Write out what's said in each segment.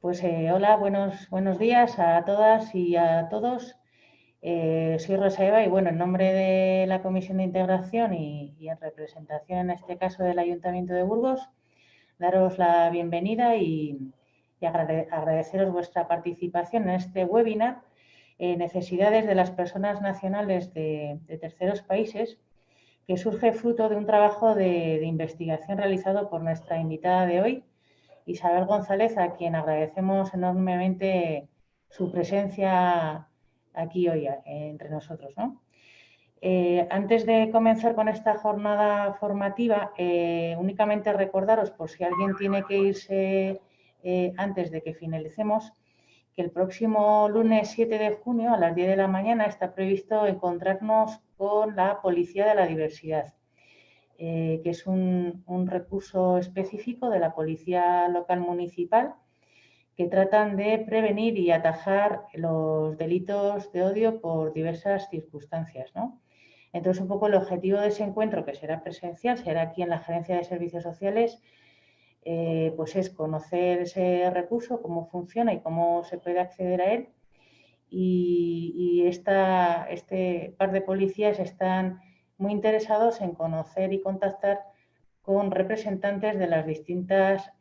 Hola, buenos días a todas y a todos. Soy Rosa Eva y en nombre de la Comisión de Integración y en representación en este caso del Ayuntamiento de Burgos, daros la bienvenida y agradeceros vuestra participación en este webinar, Necesidades de las personas nacionales de terceros países, que surge fruto de un trabajo de investigación realizado por nuestra invitada de hoy, Isabel González, a quien agradecemos enormemente su presencia aquí hoy entre nosotros, ¿no? Antes de comenzar con esta jornada formativa, únicamente recordaros, por si alguien tiene que irse antes de que finalicemos, que el próximo lunes 7 de junio a las 10 de la mañana está previsto encontrarnos con la Policía de la Diversidad, que es un recurso específico de la Policía Local Municipal, que tratan de prevenir y atajar los delitos de odio por diversas circunstancias, ¿no? Entonces, un poco el objetivo de ese encuentro, que será presencial, será aquí en la Gerencia de Servicios Sociales, pues es conocer ese recurso, cómo funciona y cómo se puede acceder a él. Y este par de policías están muy interesados en conocer y contactar con representantes de las distintas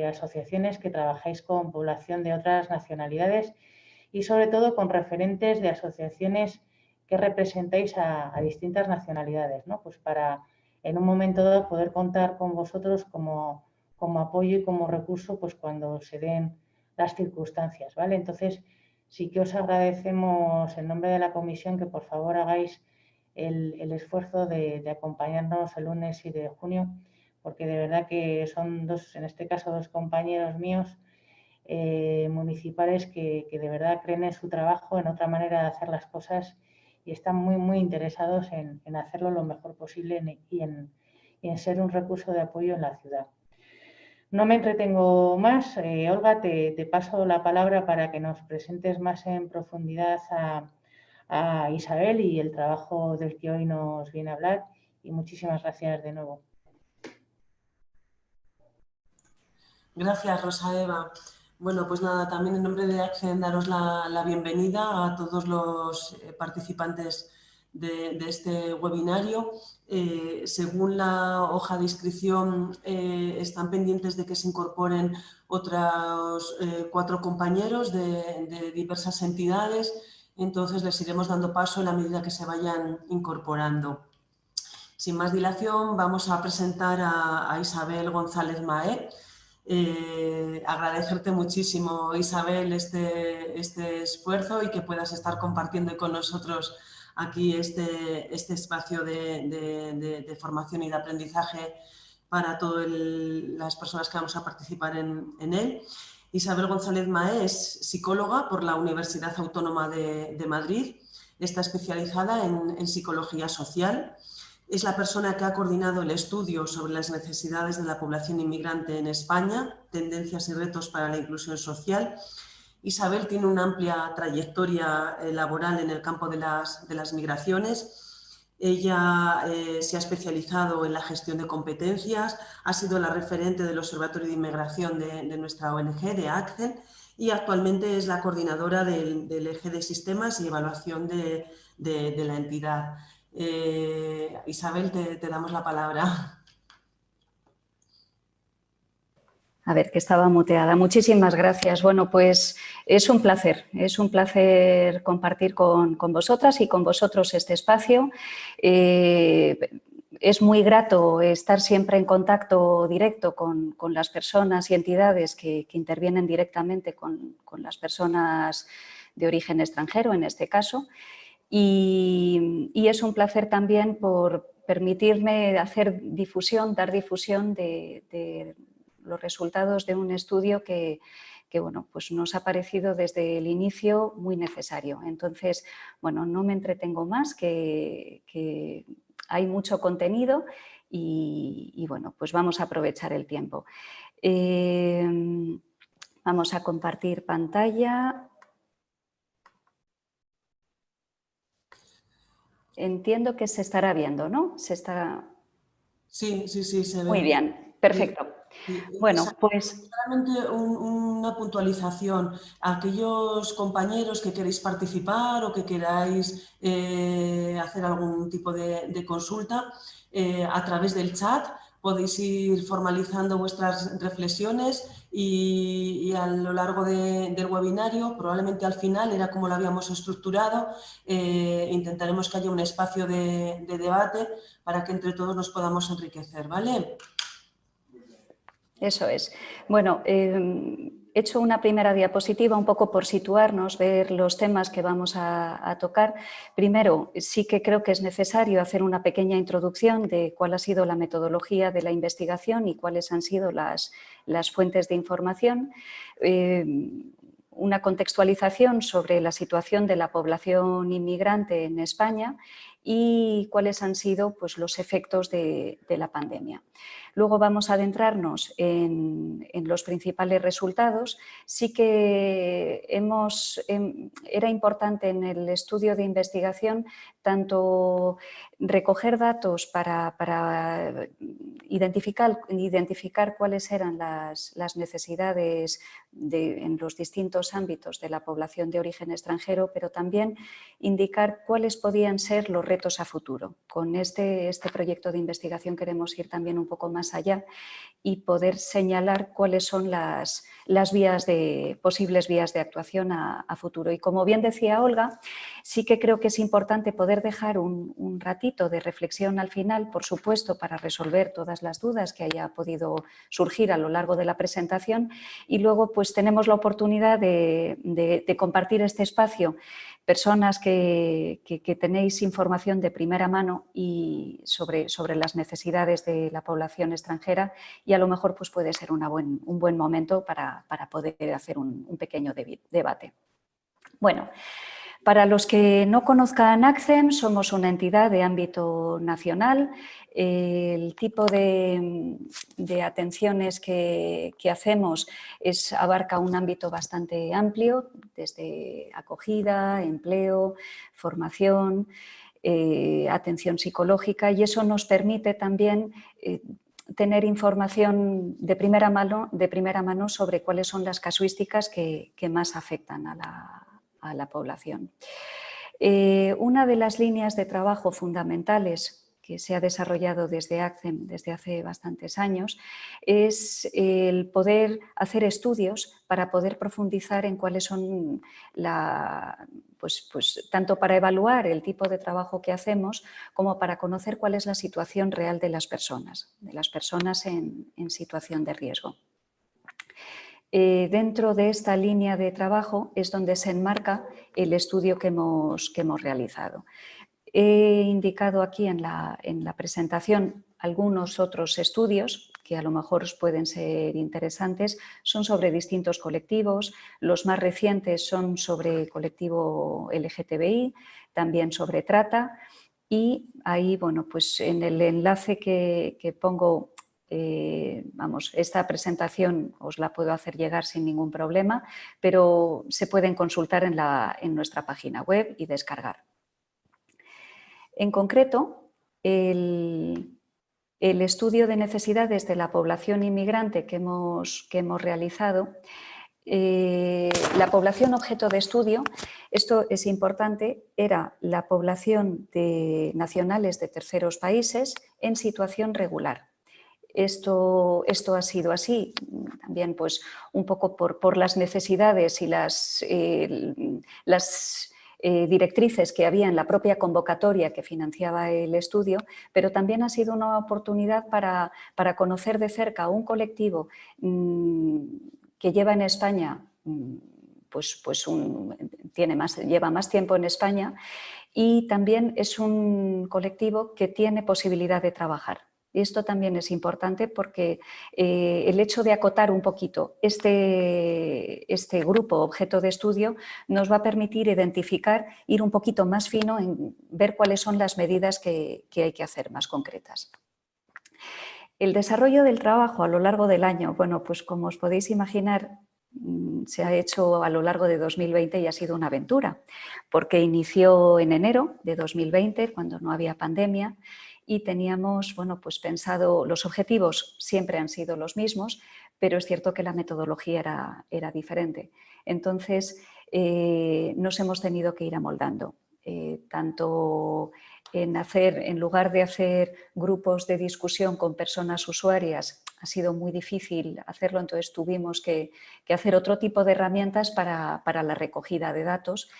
asociaciones que trabajáis con población de otras nacionalidades y sobre todo con referentes de asociaciones que representáis a distintas nacionalidades, ¿no? Pues para en un momento dado poder contar con vosotros como apoyo y como recurso, pues cuando se den las circunstancias, ¿vale? Entonces, sí que os agradecemos en nombre de la comisión que por favor hagáis el esfuerzo de acompañarnos el lunes 7 de junio, porque de verdad que son en este caso, dos compañeros míos municipales que de verdad creen en su trabajo, en otra manera de hacer las cosas y están muy interesados en hacerlo lo mejor posible y en ser un recurso de apoyo en la ciudad. No me entretengo más. Olga, te paso la palabra para que nos presentes más en profundidad a Isabel y el trabajo del que hoy nos viene a hablar. Y muchísimas gracias de nuevo. Gracias, Rosa Eva. Bueno, pues nada, también en nombre de Acceden daros la bienvenida a todos los participantes de este webinario. Según la hoja de inscripción, están pendientes de que se incorporen otros 4 compañeros de diversas entidades, entonces les iremos dando paso en la medida que se vayan incorporando. Sin más dilación, vamos a presentar a Isabel González Mahé. Agradecerte muchísimo, Isabel, este esfuerzo y que puedas estar compartiendo con nosotros aquí este espacio de formación y de aprendizaje para todas las personas que vamos a participar en él. Isabel González Mahé es psicóloga por la Universidad Autónoma de Madrid, está especializada en psicología social. Es la persona que ha coordinado el estudio sobre las necesidades de la población inmigrante en España, tendencias y retos para la inclusión social. Isabel tiene una amplia trayectoria laboral en el campo de las migraciones. Ella se ha especializado en la gestión de competencias, ha sido la referente del Observatorio de Inmigración de nuestra ONG, de ACCEN, y actualmente es la coordinadora del eje de sistemas y evaluación de la entidad. Isabel, te damos la palabra. A ver, que estaba muteada. Muchísimas gracias. Bueno, pues es un placer compartir con vosotras y con vosotros este espacio. Es muy grato estar siempre en contacto directo con las personas y entidades que intervienen directamente con las personas de origen extranjero, en este caso. Y es un placer también por permitirme hacer difusión, dar difusión de los resultados de un estudio que bueno, pues nos ha parecido desde el inicio muy necesario. Entonces, bueno, no me entretengo más, que hay mucho contenido y bueno, pues vamos a aprovechar el tiempo. Vamos a compartir pantalla. Entiendo que se estará viendo, ¿no? Sí, se ve. Muy bien, perfecto. Bueno, pues... Solamente una puntualización. Aquellos compañeros que queréis participar o que queráis hacer algún tipo de consulta, a través del chat podéis ir formalizando vuestras reflexiones y a lo largo del webinario, probablemente al final, era como lo habíamos estructurado, intentaremos que haya un espacio de debate para que entre todos nos podamos enriquecer, ¿vale? Eso es. Bueno, he hecho una primera diapositiva un poco por situarnos, ver los temas que vamos a tocar. Primero, sí que creo que es necesario hacer una pequeña introducción de cuál ha sido la metodología de la investigación y cuáles han sido las fuentes de información. Una contextualización sobre la situación de la población inmigrante en España y cuáles han sido, pues, los efectos de la pandemia. Luego vamos a adentrarnos en los principales resultados. Sí que era importante en el estudio de investigación tanto recoger datos para identificar cuáles eran las necesidades en los distintos ámbitos de la población de origen extranjero, pero también indicar cuáles podían ser los retos a futuro. Con este proyecto de investigación queremos ir también un poco más allá y poder señalar cuáles son las posibles vías de actuación a futuro. Y como bien decía Olga, sí que creo que es importante poder dejar un ratito de reflexión al final, por supuesto, para resolver todas las dudas que haya podido surgir a lo largo de la presentación, y luego pues tenemos la oportunidad de compartir este espacio, personas que tenéis información de primera mano y sobre las necesidades de la población extranjera, y a lo mejor pues puede ser un buen momento para poder hacer un pequeño debate. Bueno, para los que no conozcan ACCEM, somos una entidad de ámbito nacional. El tipo de atenciones que hacemos abarca un ámbito bastante amplio, desde acogida, empleo, formación, atención psicológica, y eso nos permite también tener información de primera mano sobre cuáles son las casuísticas que más afectan a la población. Una de las líneas de trabajo fundamentales que se ha desarrollado desde ACCEM desde hace bastantes años es el poder hacer estudios para poder profundizar en cuáles son tanto para evaluar el tipo de trabajo que hacemos como para conocer cuál es la situación real de las personas en situación de riesgo. Dentro de esta línea de trabajo es donde se enmarca el estudio que hemos realizado. He indicado aquí en la presentación algunos otros estudios que a lo mejor os pueden ser interesantes. Son sobre distintos colectivos, los más recientes son sobre el colectivo LGTBI, también sobre trata, y ahí, bueno, pues en el enlace que pongo, esta presentación os la puedo hacer llegar sin ningún problema, pero se pueden consultar en nuestra página web y descargar. En concreto, el estudio de necesidades de la población inmigrante que hemos realizado, la población objeto de estudio, esto es importante, era la población de nacionales de terceros países en situación regular. Esto ha sido así también, pues, un poco por las necesidades y las directrices que había en la propia convocatoria que financiaba el estudio, pero también ha sido una oportunidad para conocer de cerca un colectivo que lleva en España, lleva más tiempo en España, y también es un colectivo que tiene posibilidad de trabajar. Y esto también es importante porque el hecho de acotar un poquito este grupo objeto de estudio nos va a permitir identificar, ir un poquito más fino en ver cuáles son las medidas que hay que hacer más concretas. El desarrollo del trabajo a lo largo del año, bueno, pues como os podéis imaginar, se ha hecho a lo largo de 2020 y ha sido una aventura, porque inició en enero de 2020, cuando no había pandemia, y teníamos, bueno, pues pensado, los objetivos siempre han sido los mismos, pero es cierto que la metodología era diferente. Entonces, nos hemos tenido que ir amoldando, tanto en lugar de hacer grupos de discusión con personas usuarias, ha sido muy difícil hacerlo, entonces tuvimos que hacer otro tipo de herramientas para la recogida de datos,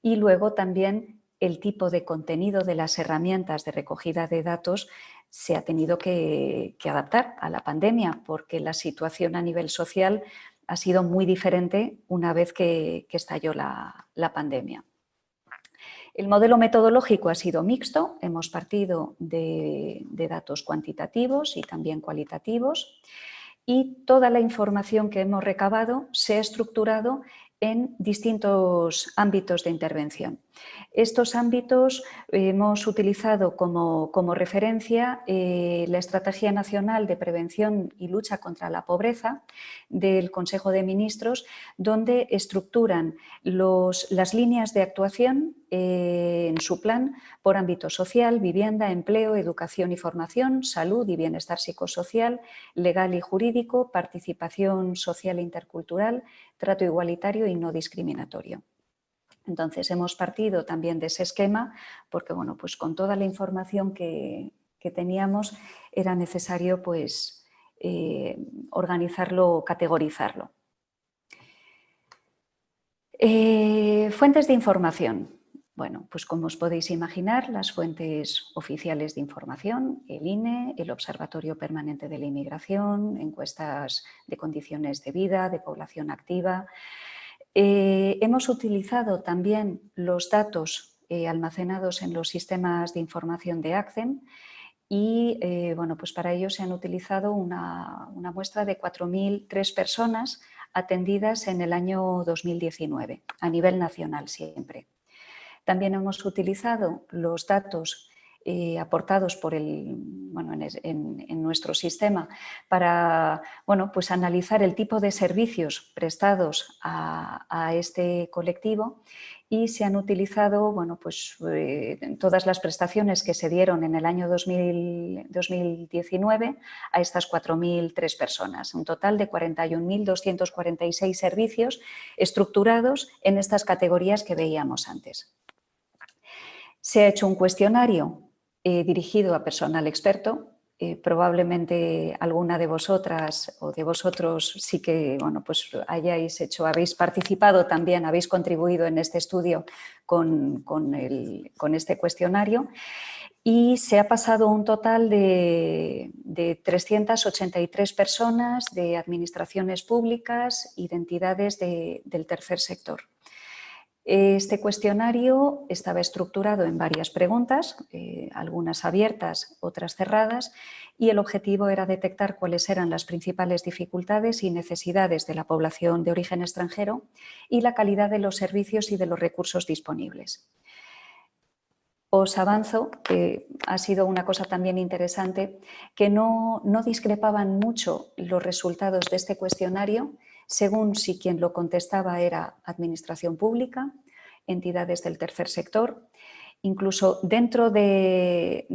y luego también el tipo de contenido de las herramientas de recogida de datos se ha tenido que adaptar a la pandemia, porque la situación a nivel social ha sido muy diferente una vez que estalló la pandemia. El modelo metodológico ha sido mixto, hemos partido de datos cuantitativos y también cualitativos, y toda la información que hemos recabado se ha estructurado en distintos ámbitos de intervención. Estos ámbitos hemos utilizado como referencia la Estrategia Nacional de Prevención y Lucha contra la Pobreza del Consejo de Ministros, donde estructuran las líneas de actuación en su plan por ámbito social, vivienda, empleo, educación y formación, salud y bienestar psicosocial, legal y jurídico, participación social e intercultural, trato igualitario y no discriminatorio. Entonces, hemos partido también de ese esquema porque, bueno, pues con toda la información que teníamos era necesario pues, organizarlo, categorizarlo. Fuentes de información. Bueno, pues como os podéis imaginar, las fuentes oficiales de información, el INE, el Observatorio Permanente de la Inmigración, encuestas de condiciones de vida, de población activa. Hemos utilizado también los datos almacenados en los sistemas de información de ACCEM y bueno, pues para ello se han utilizado una muestra de 4.003 personas atendidas en el año 2019, a nivel nacional siempre. También hemos utilizado los datos aportados por en nuestro sistema para pues analizar el tipo de servicios prestados a este colectivo, y se han utilizado todas las prestaciones que se dieron en el año 2019 a estas 4.003 personas, un total de 41.246 servicios estructurados en estas categorías que veíamos antes. Se ha hecho un cuestionario dirigido a personal experto. Probablemente alguna de vosotras o de vosotros sí que habéis participado también, habéis contribuido en este estudio con este cuestionario, y se ha pasado un total de 383 personas de administraciones públicas y de entidades del tercer sector. Este cuestionario estaba estructurado en varias preguntas, algunas abiertas, otras cerradas, y el objetivo era detectar cuáles eran las principales dificultades y necesidades de la población de origen extranjero y la calidad de los servicios y de los recursos disponibles. Os avanzo que ha sido una cosa también interesante, que no discrepaban mucho los resultados de este cuestionario según si quien lo contestaba era administración pública, entidades del tercer sector. Incluso dentro de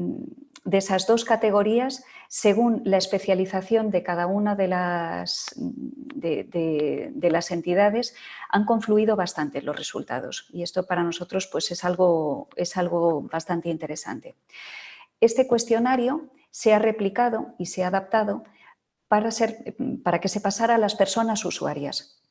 esas dos categorías, según la especialización de cada una de las entidades, han confluido bastante los resultados, y esto para nosotros pues, es algo bastante interesante. Este cuestionario se ha replicado y se ha adaptado para que se pasara a las personas usuarias.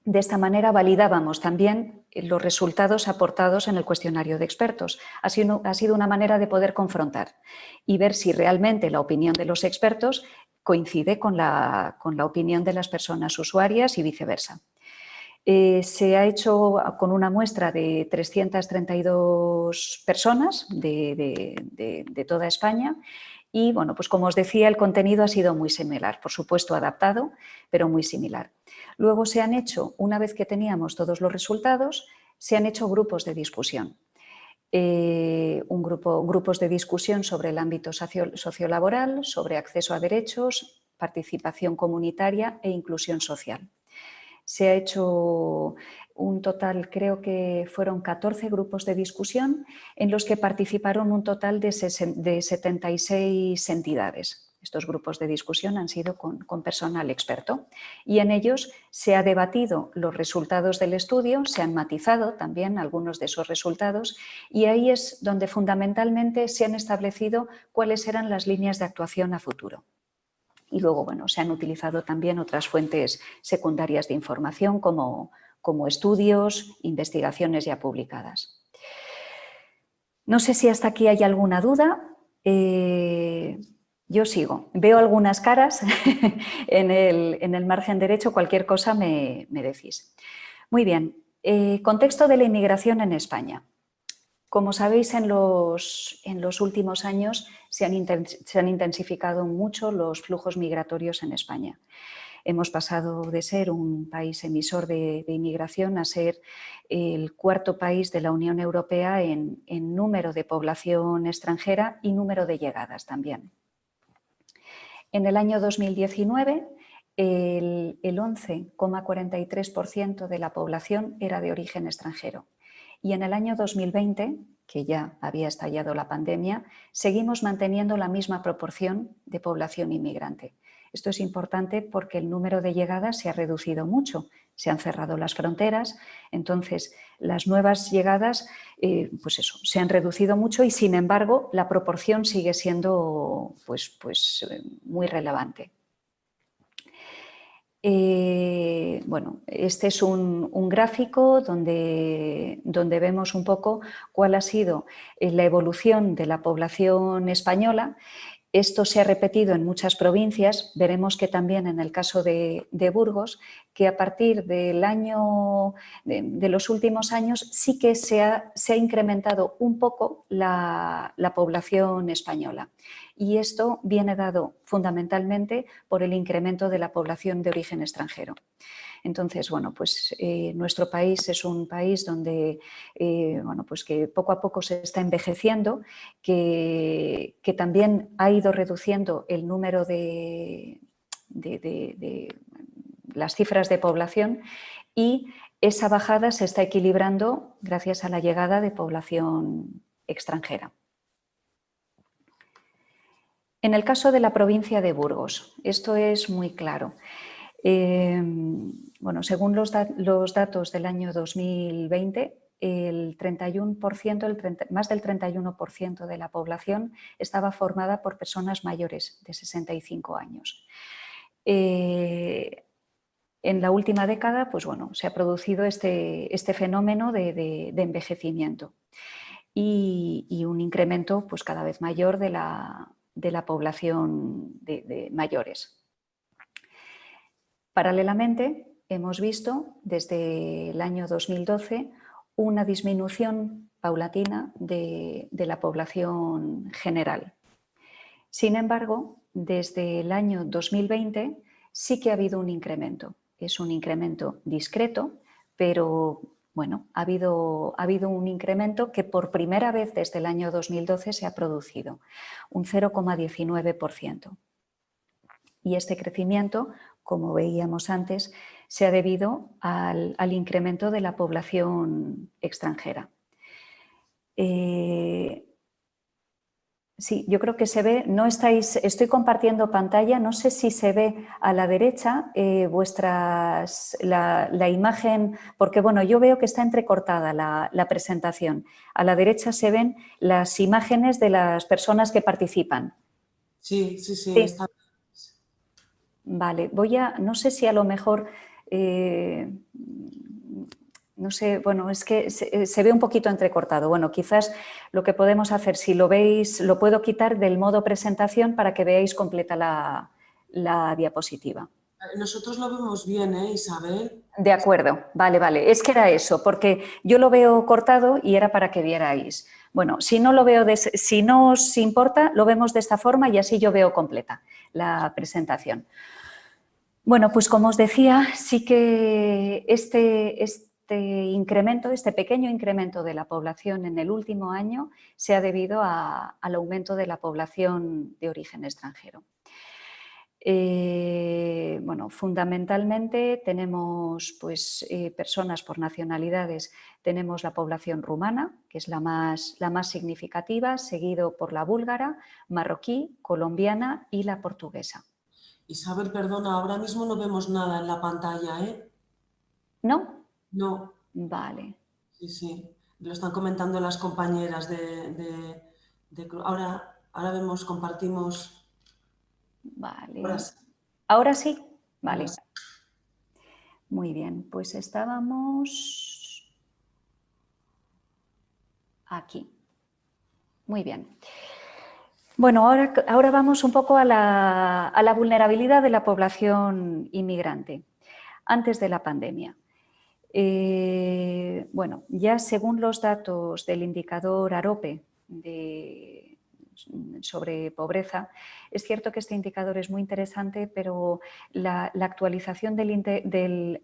De esta manera validábamos también los resultados aportados en el cuestionario de expertos. Ha sido una manera de poder confrontar y ver si realmente la opinión de los expertos coincide con la opinión de las personas usuarias y viceversa. Se ha hecho con una muestra de 332 personas de toda España. Y, bueno, pues como os decía, el contenido ha sido muy similar, por supuesto adaptado, pero muy similar. Luego se han hecho, una vez que teníamos todos los resultados, se han hecho grupos de discusión. Grupos de discusión sobre el ámbito sociolaboral, sobre acceso a derechos, participación comunitaria e inclusión social. Se ha hecho un total, creo que fueron 14 grupos de discusión en los que participaron un total de 76 entidades. Estos grupos de discusión han sido con personal experto y en ellos se ha debatido los resultados del estudio, se han matizado también algunos de esos resultados y ahí es donde fundamentalmente se han establecido cuáles eran las líneas de actuación a futuro. Y luego, bueno, se han utilizado también otras fuentes secundarias de información como estudios, investigaciones ya publicadas. No sé si hasta aquí hay alguna duda. Yo sigo. Veo algunas caras en el margen derecho. Cualquier cosa me decís. Muy bien. Contexto de la inmigración en España. Como sabéis, en los últimos años se han intensificado mucho los flujos migratorios en España. Hemos pasado de ser un país emisor de inmigración a ser el cuarto país de la Unión Europea en número de población extranjera y número de llegadas también. En el año 2019, el 11,43% de la población era de origen extranjero. Y en el año 2020, que ya había estallado la pandemia, seguimos manteniendo la misma proporción de población inmigrante. Esto es importante porque el número de llegadas se ha reducido mucho, se han cerrado las fronteras, entonces las nuevas llegadas pues eso, se han reducido mucho y sin embargo la proporción sigue siendo pues muy relevante. Bueno, este es un gráfico donde vemos un poco cuál ha sido la evolución de la población española. Esto se ha repetido en muchas provincias. Veremos que también en el caso de Burgos, que a partir del año de los últimos años sí que se ha incrementado un poco la población española. Y esto viene dado fundamentalmente por el incremento de la población de origen extranjero. Entonces, bueno, pues nuestro país es un país donde, bueno, pues que poco a poco se está envejeciendo, que también ha ido reduciendo el número de las cifras de población y esa bajada se está equilibrando gracias a la llegada de población extranjera. En el caso de la provincia de Burgos, esto es muy claro. Bueno, según los datos del año 2020, el 31%, más del 31% de la población estaba formada por personas mayores de 65 años. En la última década, pues bueno, se ha producido este fenómeno de envejecimiento y un incremento pues cada vez mayor de la población de mayores. Paralelamente, hemos visto desde el año 2012 una disminución paulatina de la población general. Sin embargo, desde el año 2020 sí que ha habido un incremento. Es un incremento discreto, pero bueno, ha habido un incremento que por primera vez desde el año 2012 se ha producido, un 0,19%. Y este crecimiento, como veíamos antes, se ha debido al incremento de la población extranjera. Sí, yo creo que se ve, estoy compartiendo pantalla, no sé si se ve a la derecha la imagen, porque bueno, yo veo que está entrecortada la presentación. A la derecha se ven las imágenes de las personas que participan. Sí. Está... Vale, no sé si a lo mejor, no sé, bueno, es que se ve un poquito entrecortado. Bueno, quizás lo que podemos hacer, si lo veis, lo puedo quitar del modo presentación para que veáis completa la diapositiva. Nosotros lo vemos bien, Isabel? De acuerdo, vale. Es que era eso, porque yo lo veo cortado y era para que vierais. Bueno, si no os importa, lo vemos de esta forma y así yo veo completa la presentación. Bueno, pues como os decía, sí que este pequeño incremento de la población en el último año se ha debido al aumento de la población de origen extranjero. Bueno, fundamentalmente tenemos pues, personas por nacionalidades. Tenemos la población rumana, que es la más significativa, seguido por la búlgara, marroquí, colombiana y la portuguesa. Isabel, perdona, ahora mismo no vemos nada en la pantalla, ¿eh? ¿No? No. Vale. Sí, sí. Lo están comentando las compañeras ahora vemos, compartimos. Vale. Ahora sí. ¿Ahora sí? Vale. Ahora sí. Muy bien, pues estábamos aquí. Muy bien. Bueno, ahora vamos un poco a la vulnerabilidad de la población inmigrante antes de la pandemia. Bueno, ya según los datos del indicador AROPE sobre pobreza, es cierto que este indicador es muy interesante, pero la actualización del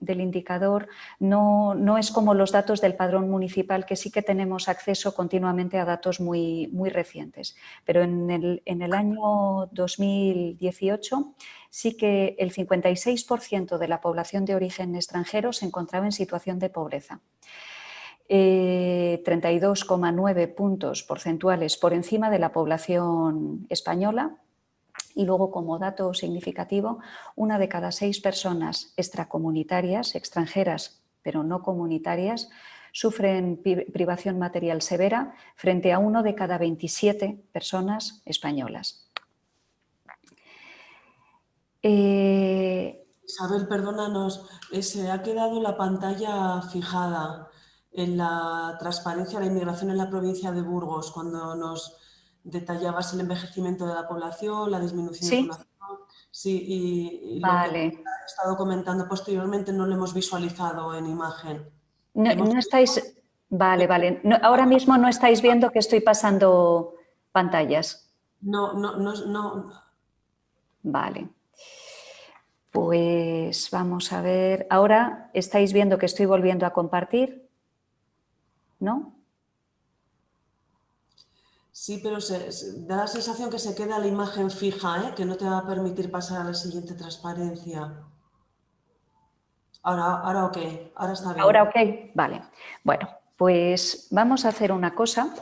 indicador no es como los datos del padrón municipal, que sí que tenemos acceso continuamente a datos muy recientes. Pero en el año 2018 sí que el 56% de la población de origen extranjero se encontraba en situación de pobreza. 32,9 puntos porcentuales por encima de la población española. Y luego, como dato significativo, 1 de cada 6 personas extracomunitarias, extranjeras pero no comunitarias, sufren privación material severa frente a 1 de cada 27 personas españolas. Isabel, perdónanos, se ha quedado la pantalla fijada en la transparencia de la inmigración en la provincia de Burgos, cuando nos detallabas el envejecimiento de la población, la disminución de ¿Sí? población. Sí, y lo que Vale. he estado comentando posteriormente no lo hemos visualizado en imagen. No estáis... Vale. No, ahora mismo no estáis viendo que estoy pasando pantallas. No. Vale. Pues vamos a ver. Ahora estáis viendo que estoy volviendo a compartir, ¿no? Sí, pero da la sensación que se queda la imagen fija, que no te va a permitir pasar a la siguiente transparencia. Ahora ok, ahora está bien. Ahora ok, vale. Bueno, pues vamos a hacer una cosa,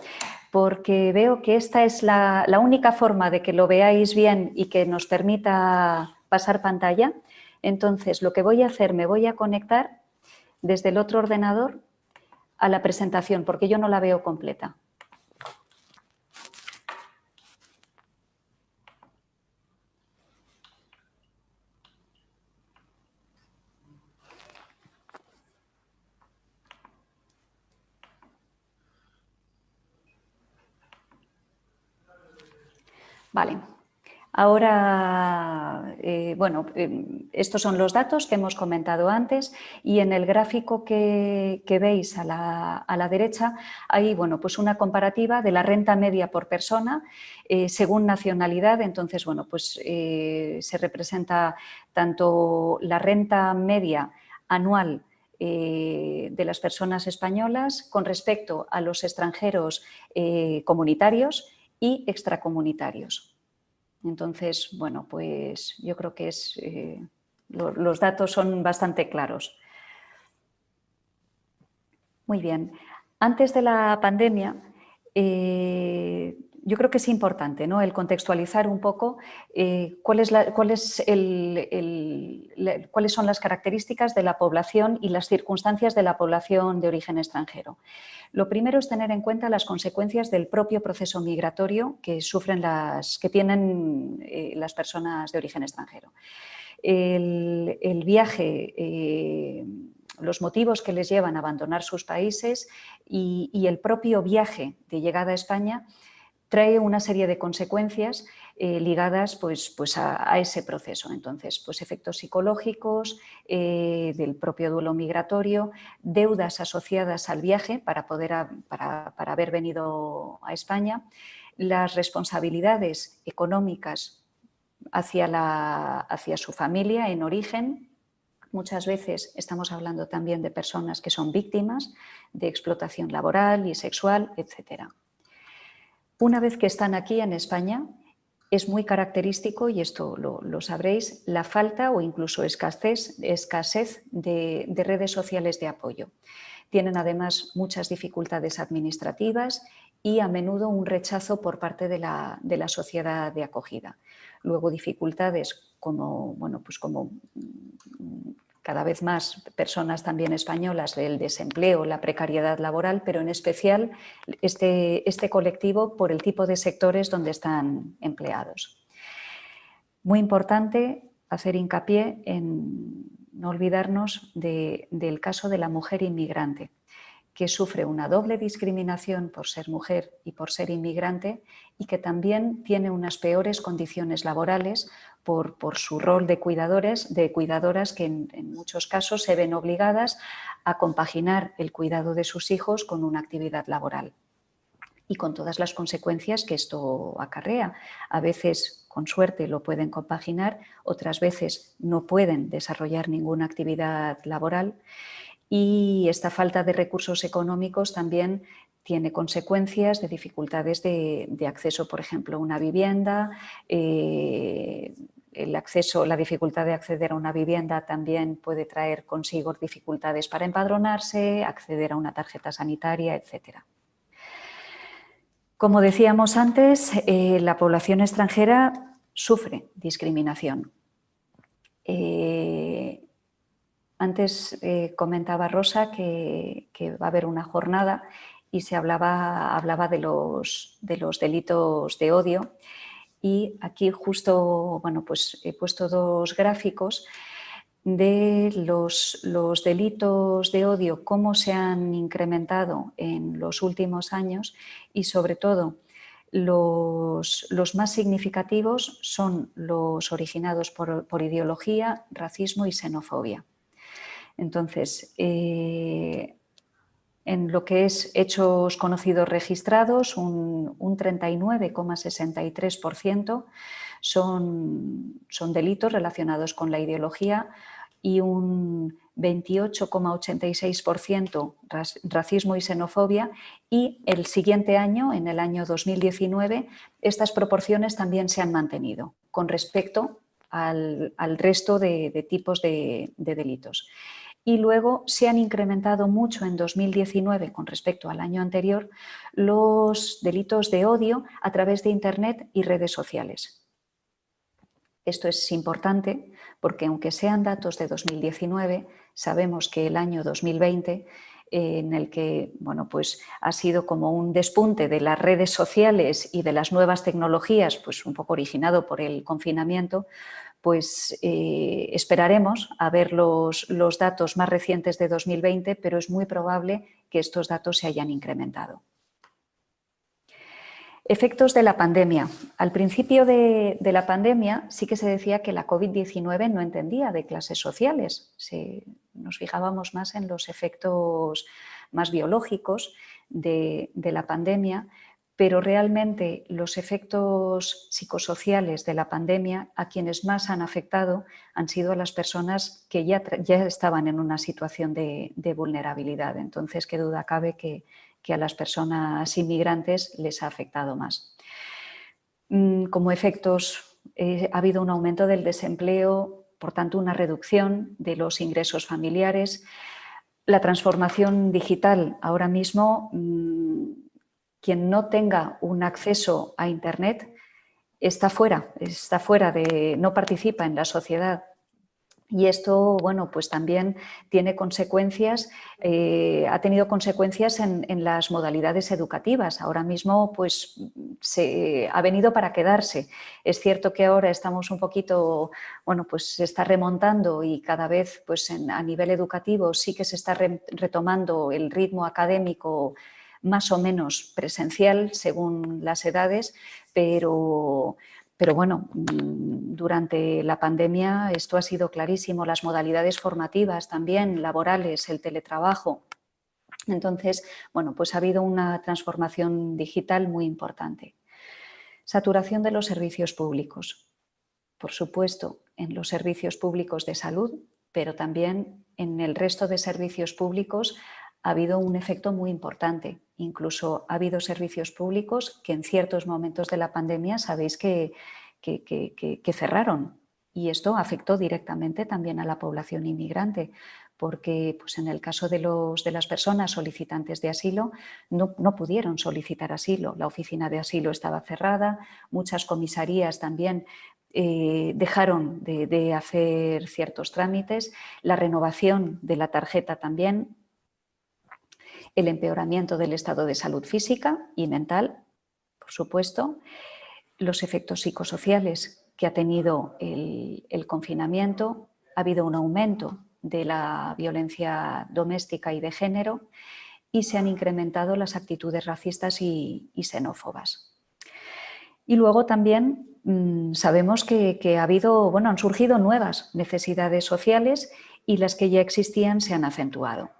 porque veo que esta es la única forma de que lo veáis bien y que nos permita pasar pantalla. Entonces, lo que voy a hacer, me voy a conectar desde el otro ordenador a la presentación, porque yo no la veo completa. Vale. Ahora, bueno, estos son los datos que hemos comentado antes y en el gráfico que veis a la derecha hay, bueno, pues una comparativa de la renta media por persona según nacionalidad. Entonces, bueno, pues se representa tanto la renta media anual de las personas españolas con respecto a los extranjeros comunitarios y extracomunitarios. Entonces, bueno, pues yo creo que los datos son bastante claros. Muy bien. Antes de la pandemia, yo creo que es importante, ¿no?, el contextualizar un poco cuáles son las características de la población y las circunstancias de la población de origen extranjero. Lo primero es tener en cuenta las consecuencias del propio proceso migratorio que tienen las personas de origen extranjero. El viaje, los motivos que les llevan a abandonar sus países y el propio viaje de llegada a España trae una serie de consecuencias ligadas pues a ese proceso. Entonces, pues efectos psicológicos del propio duelo migratorio, deudas asociadas al viaje para haber venido a España, las responsabilidades económicas hacia su familia en origen. Muchas veces estamos hablando también de personas que son víctimas de explotación laboral y sexual, etc. Una vez que están aquí en España, es muy característico, y esto lo sabréis, la falta o incluso escasez de redes sociales de apoyo. Tienen además muchas dificultades administrativas y a menudo un rechazo por parte de la sociedad de acogida. Luego dificultades como, bueno, pues como cada vez más personas también españolas, el desempleo, la precariedad laboral, pero en especial este colectivo por el tipo de sectores donde están empleados. Muy importante hacer hincapié en no olvidarnos del caso de la mujer inmigrante, que sufre una doble discriminación por ser mujer y por ser inmigrante, y que también tiene unas peores condiciones laborales por su rol de cuidadoras que en muchos casos se ven obligadas a compaginar el cuidado de sus hijos con una actividad laboral y con todas las consecuencias que esto acarrea. A veces, con suerte, lo pueden compaginar, otras veces no pueden desarrollar ninguna actividad laboral. Y esta falta de recursos económicos también tiene consecuencias de dificultades de acceso, por ejemplo, a una vivienda. La dificultad de acceder a una vivienda también puede traer consigo dificultades para empadronarse, acceder a una tarjeta sanitaria, etc. Como decíamos antes, la población extranjera sufre discriminación. Antes comentaba Rosa que va a haber una jornada y se hablaba de los delitos de odio, y aquí justo, bueno, pues he puesto dos gráficos de los delitos de odio, cómo se han incrementado en los últimos años, y sobre todo los más significativos son los originados por ideología, racismo y xenofobia. Entonces, en lo que es hechos conocidos registrados, un 39,63% son delitos relacionados con la ideología y un 28,86% racismo y xenofobia, y el siguiente año, en el año 2019, estas proporciones también se han mantenido con respecto al resto de tipos de delitos. Y luego se han incrementado mucho en 2019 con respecto al año anterior los delitos de odio a través de Internet y redes sociales. Esto es importante porque, aunque sean datos de 2019, sabemos que el año 2020, en el que, bueno, pues ha sido como un despunte de las redes sociales y de las nuevas tecnologías, pues un poco originado por el confinamiento, pues esperaremos a ver los datos más recientes de 2020, pero es muy probable que estos datos se hayan incrementado. Efectos de la pandemia. Al principio de la pandemia sí que se decía que la COVID-19 no entendía de clases sociales. Nos fijábamos más en los efectos más biológicos de la pandemia, pero realmente los efectos psicosociales de la pandemia, a quienes más han afectado han sido a las personas que ya estaban en una situación de vulnerabilidad. Entonces, qué duda cabe que a las personas inmigrantes les ha afectado más. Como efectos, ha habido un aumento del desempleo, por tanto una reducción de los ingresos familiares. La transformación digital. Ahora mismo, quien no tenga un acceso a Internet está fuera, no participa en la sociedad. Y esto, bueno, pues también tiene consecuencias, ha tenido consecuencias en las modalidades educativas. Ahora mismo, pues, ha venido para quedarse. Es cierto que ahora estamos un poquito, bueno, pues se está remontando, y cada vez, pues, a nivel educativo sí que se está retomando el ritmo académico más o menos presencial según las edades, pero bueno, durante la pandemia esto ha sido clarísimo, las modalidades formativas también, laborales, el teletrabajo. Entonces, bueno, pues ha habido una transformación digital muy importante. Saturación de los servicios públicos. Por supuesto, en los servicios públicos de salud, pero también en el resto de servicios públicos ha habido un efecto muy importante. Incluso ha habido servicios públicos que en ciertos momentos de la pandemia sabéis que cerraron, y esto afectó directamente también a la población inmigrante, porque pues, en el caso de las personas solicitantes de asilo no pudieron solicitar asilo. La oficina de asilo estaba cerrada, muchas comisarías también dejaron de hacer ciertos trámites, la renovación de la tarjeta también, el empeoramiento del estado de salud física y mental, por supuesto, los efectos psicosociales que ha tenido el confinamiento, ha habido un aumento de la violencia doméstica y de género y se han incrementado las actitudes racistas y xenófobas. Y luego también sabemos que han surgido nuevas necesidades sociales y las que ya existían se han acentuado.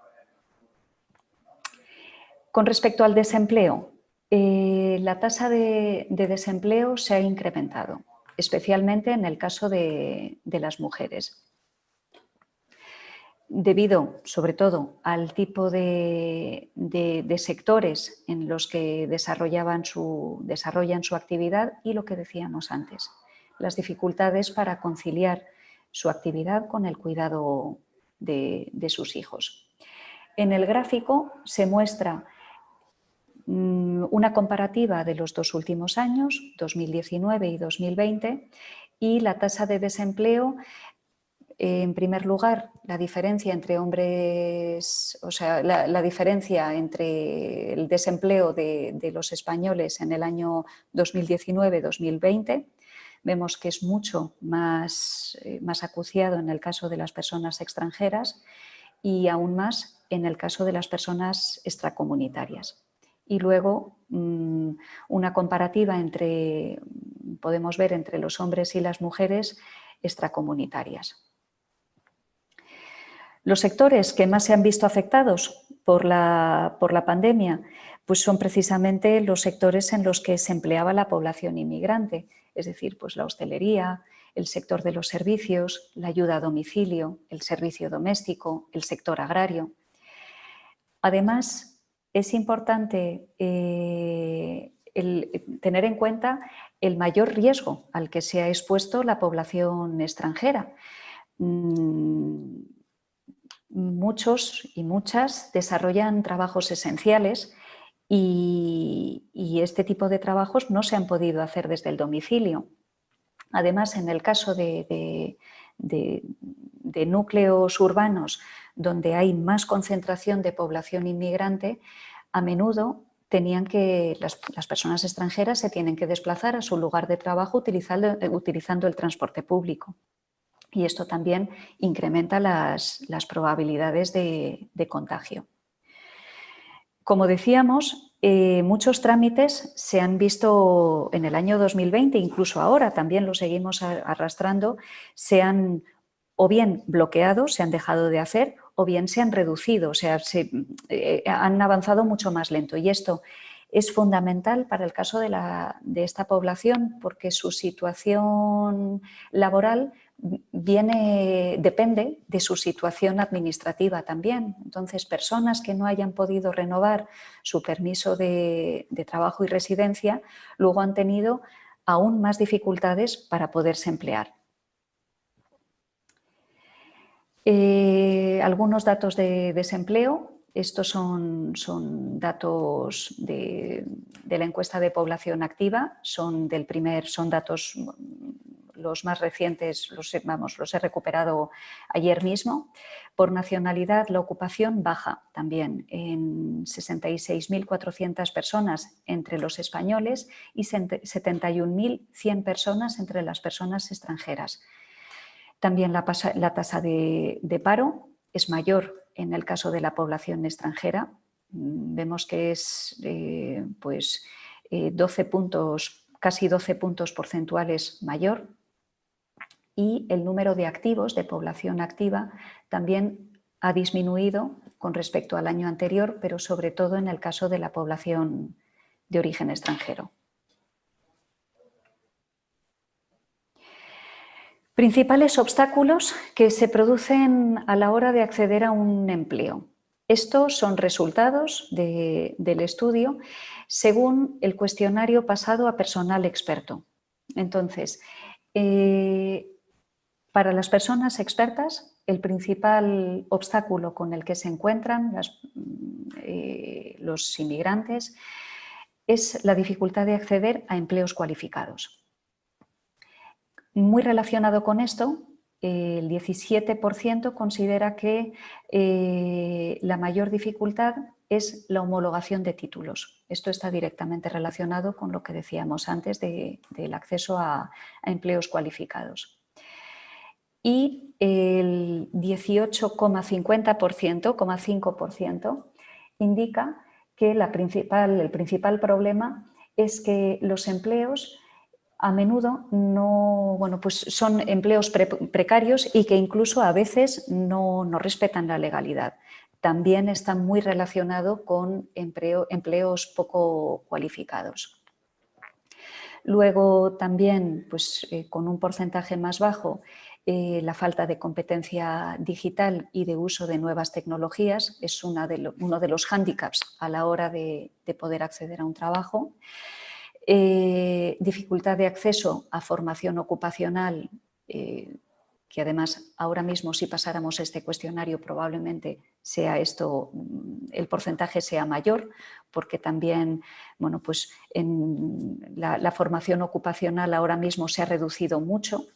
Con respecto al desempleo, la tasa de desempleo se ha incrementado, especialmente en el caso de las mujeres, debido sobre todo al tipo de sectores en los que desarrollan su actividad y lo que decíamos antes, las dificultades para conciliar su actividad con el cuidado de sus hijos. En el gráfico se muestra una comparativa de los dos últimos años, 2019 y 2020, y la tasa de desempleo, en primer lugar, la diferencia entre hombres, o sea, la diferencia entre el desempleo de los españoles en el año 2019-2020, vemos que es mucho más acuciado en el caso de las personas extranjeras y aún más en el caso de las personas extracomunitarias. Y luego una comparativa podemos ver entre los hombres y las mujeres extracomunitarias. Los sectores que más se han visto afectados por la pandemia pues son precisamente los sectores en los que se empleaba la población inmigrante, es decir, pues la hostelería, el sector de los servicios, la ayuda a domicilio, el servicio doméstico, el sector agrario. Además, es importante tener en cuenta el mayor riesgo al que se ha expuesto la población extranjera. Muchos y muchas desarrollan trabajos esenciales y este tipo de trabajos no se han podido hacer desde el domicilio. Además, en el caso de núcleos urbanos donde hay más concentración de población inmigrante, a menudo las personas extranjeras se tienen que desplazar a su lugar de trabajo utilizando el transporte público. Y esto también incrementa las probabilidades de contagio. Como decíamos, muchos trámites se han visto en el año 2020, incluso ahora también lo seguimos arrastrando, se han o bien bloqueado, se han dejado de hacer, o bien se han reducido, o sea, han avanzado mucho más lento. Y esto es fundamental para el caso de esta población porque su situación laboral depende de su situación administrativa también. Entonces, personas que no hayan podido renovar su permiso de trabajo y residencia, luego han tenido aún más dificultades para poderse emplear. Algunos datos de desempleo. Estos son datos de la encuesta de población activa, son datos los más recientes, los he recuperado ayer mismo. Por nacionalidad, la ocupación baja también en 66.400 personas entre los españoles y 71.100 personas entre las personas extranjeras. También la tasa de paro es mayor en el caso de la población extranjera. Vemos que es 12 puntos, casi 12 puntos porcentuales mayor. Y el número de activos, de población activa, también ha disminuido con respecto al año anterior, pero sobre todo en el caso de la población de origen extranjero. Principales obstáculos que se producen a la hora de acceder a un empleo. Estos son resultados del estudio según el cuestionario pasado a personal experto. Entonces, para las personas expertas, el principal obstáculo con el que se encuentran los inmigrantes es la dificultad de acceder a empleos cualificados. Muy relacionado con esto, el 17% considera que la mayor dificultad es la homologación de títulos. Esto está directamente relacionado con lo que decíamos antes del acceso a empleos cualificados. Y el 18,50% indica que el principal problema es que los empleos a menudo son empleos precarios y que incluso a veces no respetan la legalidad. También está muy relacionado con empleos poco cualificados. Luego también, con un porcentaje más bajo, la falta de competencia digital y de uso de nuevas tecnologías es uno de los hándicaps a la hora de poder acceder a un trabajo. Dificultad de acceso a formación ocupacional, que además ahora mismo si pasáramos este cuestionario probablemente sea el porcentaje sea mayor, porque también en la formación ocupacional ahora mismo se ha reducido mucho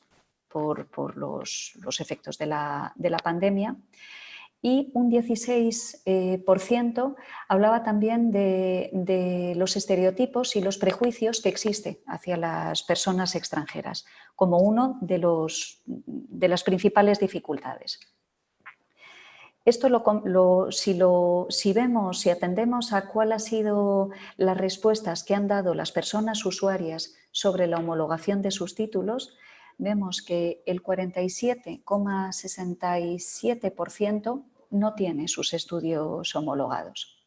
por los efectos de la pandemia. Y un 16% hablaba también de los estereotipos y los prejuicios que existen hacia las personas extranjeras como uno de las principales dificultades. Esto si atendemos a cuáles han sido las respuestas que han dado las personas usuarias sobre la homologación de sus títulos, vemos que el 47,67% no tiene sus estudios homologados,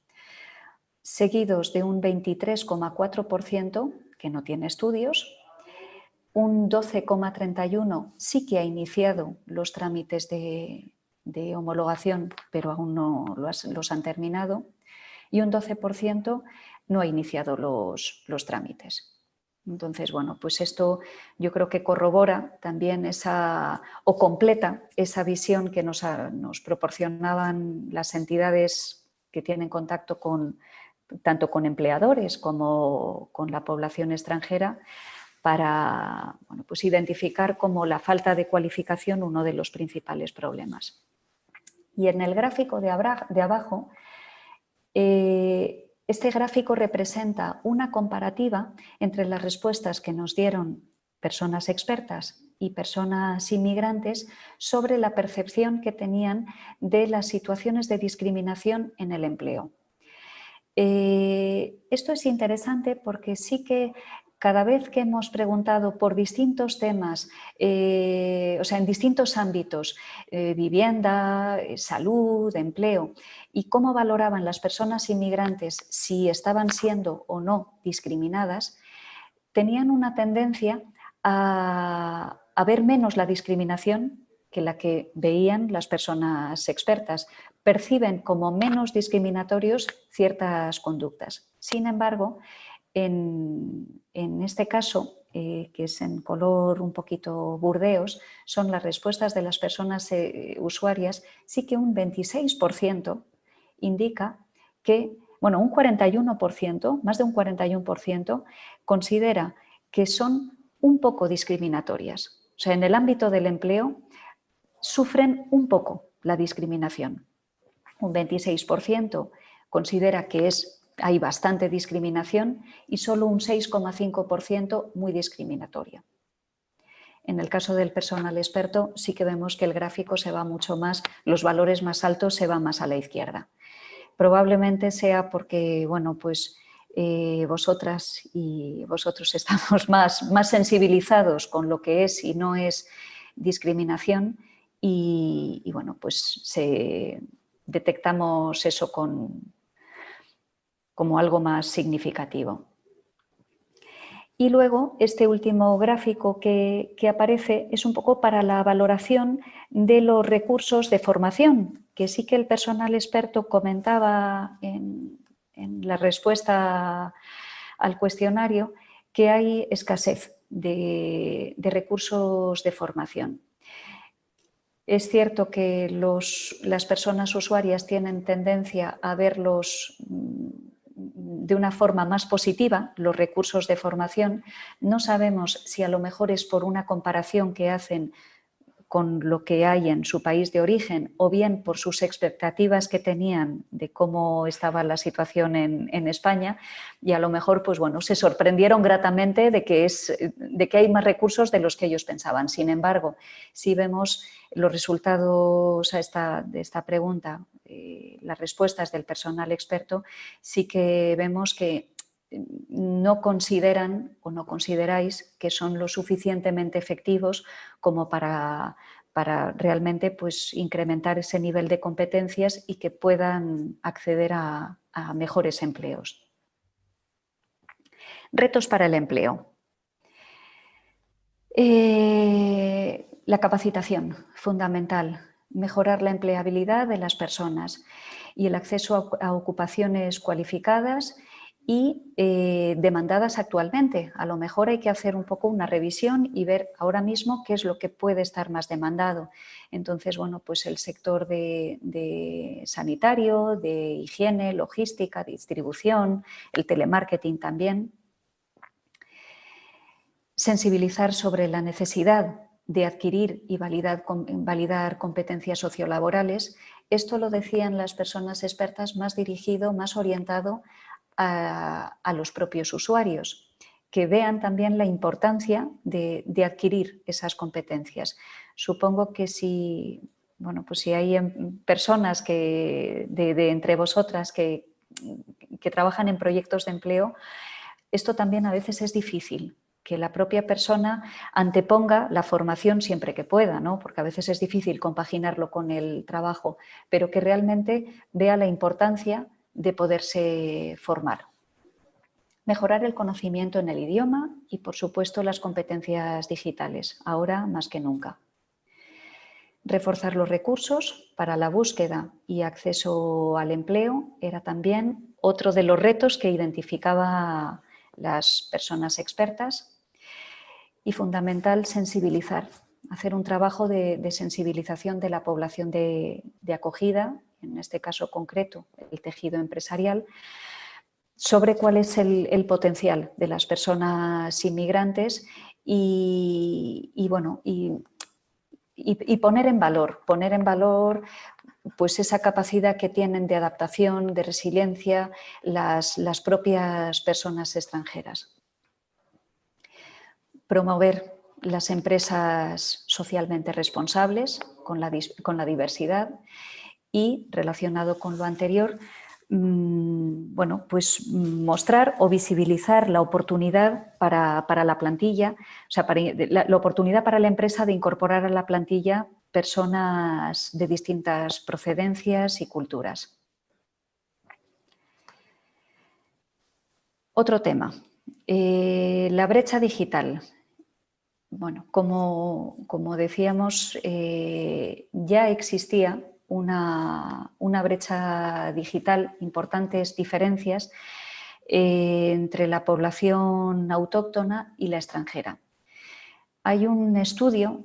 seguidos de un 23,4% que no tiene estudios, un 12,31% sí que ha iniciado los trámites de homologación, pero aún no los han terminado, y un 12% no ha iniciado los trámites. Entonces, esto yo creo que corrobora también o completa esa visión que nos proporcionaban las entidades que tienen contacto tanto con empleadores como con la población extranjera para identificar como la falta de cualificación uno de los principales problemas. Y en el gráfico de abajo, este gráfico representa una comparativa entre las respuestas que nos dieron personas expertas y personas inmigrantes sobre la percepción que tenían de las situaciones de discriminación en el empleo. Esto es interesante porque sí que cada vez que hemos preguntado por distintos temas, en distintos ámbitos, vivienda, salud, empleo, y cómo valoraban las personas inmigrantes si estaban siendo o no discriminadas, tenían una tendencia a ver menos la discriminación que la que veían las personas expertas. Perciben como menos discriminatorios ciertas conductas. Sin embargo, en este caso, que es en color un poquito burdeos, son las respuestas de las personas usuarias, sí que un 26% indica que, un 41%, más de un 41%, considera que son un poco discriminatorias. O sea, en el ámbito del empleo sufren un poco la discriminación. Un 26% considera que hay bastante discriminación y solo un 6,5% muy discriminatoria. En el caso del personal experto sí que vemos que el gráfico se va mucho más, los valores más altos se van más a la izquierda. Probablemente sea porque, vosotras y vosotros estamos más sensibilizados con lo que es y no es discriminación y detectamos eso como algo más significativo. Y luego este último gráfico que aparece es un poco para la valoración de los recursos de formación, que sí que el personal experto comentaba en la respuesta al cuestionario que hay escasez de recursos de formación. Es cierto que las personas usuarias tienen tendencia a verlos de una forma más positiva, los recursos de formación. No sabemos si a lo mejor es por una comparación que hacen con lo que hay en su país de origen o bien por sus expectativas que tenían de cómo estaba la situación en España, y a lo mejor pues bueno, se sorprendieron gratamente de que hay más recursos de los que ellos pensaban. Sin embargo, si vemos los resultados de esta pregunta, las respuestas del personal experto, sí que vemos que no consideran o no consideráis que son lo suficientemente efectivos como para realmente pues, incrementar ese nivel de competencias y que puedan acceder a mejores empleos. Retos para el empleo. La capacitación, fundamental. Mejorar la empleabilidad de las personas y el acceso a ocupaciones cualificadas y demandadas actualmente. A lo mejor hay que hacer un poco una revisión y ver ahora mismo qué es lo que puede estar más demandado. Entonces, bueno, pues el sector de sanitario, de higiene, logística, distribución, el telemarketing también. Sensibilizar sobre la necesidad de adquirir y validar competencias sociolaborales. Esto lo decían las personas expertas, más dirigido, más orientado a los propios usuarios, que vean también la importancia de adquirir esas competencias. Supongo que si hay personas de entre vosotras que trabajan en proyectos de empleo, esto también a veces es difícil, que la propia persona anteponga la formación siempre que pueda, ¿no? Porque a veces es difícil compaginarlo con el trabajo, pero que realmente vea la importancia de poderse formar. Mejorar el conocimiento en el idioma y, por supuesto, las competencias digitales, ahora más que nunca. Reforzar los recursos para la búsqueda y acceso al empleo era también otro de los retos que identificaba las personas expertas. Y fundamental, sensibilizar, hacer un trabajo de sensibilización de la población de acogida, en este caso concreto el tejido empresarial, sobre cuál es el potencial de las personas inmigrantes y poner en valor pues esa capacidad que tienen de adaptación, de resiliencia las propias personas extranjeras. Promover las empresas socialmente responsables con la diversidad y, relacionado con lo anterior, pues mostrar o visibilizar la oportunidad para la plantilla, o sea, la oportunidad para la empresa de incorporar a la plantilla personas de distintas procedencias y culturas. Otro tema, la brecha digital. Bueno, como decíamos, ya existía una brecha digital, importantes diferencias entre la población autóctona y la extranjera. Hay un estudio,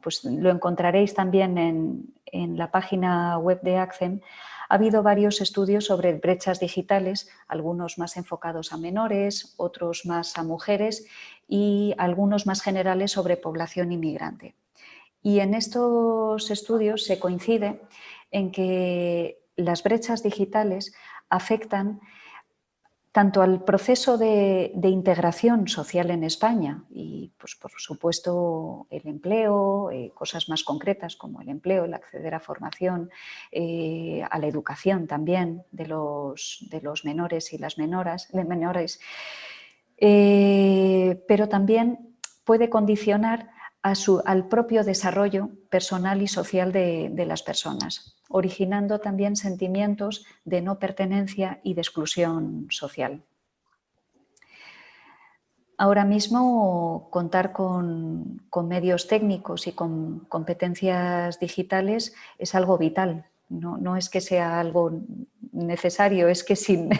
pues lo encontraréis también en la página web de ACCEM. Ha habido varios estudios sobre brechas digitales, algunos más enfocados a menores, otros más a mujeres y algunos más generales sobre población inmigrante. Y en estos estudios se coincide en que las brechas digitales afectan tanto al proceso de integración social en España y, pues, por supuesto, el empleo, cosas más concretas como el empleo, el acceder a formación, a la educación también de los menores y las menores, pero también puede condicionar al propio desarrollo personal y social de las personas, originando también sentimientos de no pertenencia y de exclusión social. Ahora mismo contar con medios técnicos y con competencias digitales es algo vital. No es que sea algo necesario, es que sin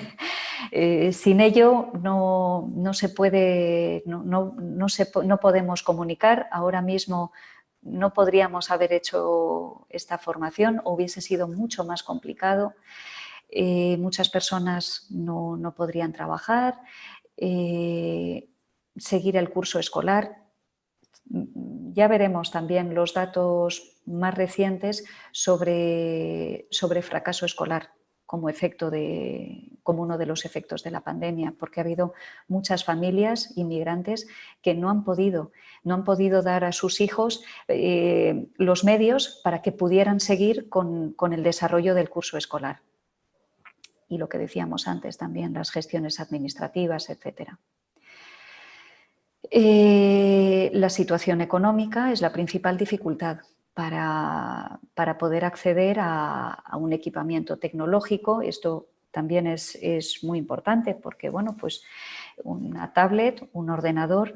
ello no se puede, no podemos comunicar. Ahora mismo no podríamos haber hecho esta formación, o hubiese sido mucho más complicado. Muchas personas no podrían trabajar, seguir el curso escolar. Ya veremos también los datos más recientes sobre fracaso escolar como uno de los efectos de la pandemia, porque ha habido muchas familias inmigrantes que no han podido dar a sus hijos los medios para que pudieran seguir con el desarrollo del curso escolar. Y lo que decíamos antes también, las gestiones administrativas, etc. La situación económica es la principal dificultad para poder acceder a un equipamiento tecnológico. Esto también es muy importante porque, bueno, pues una tablet, un ordenador,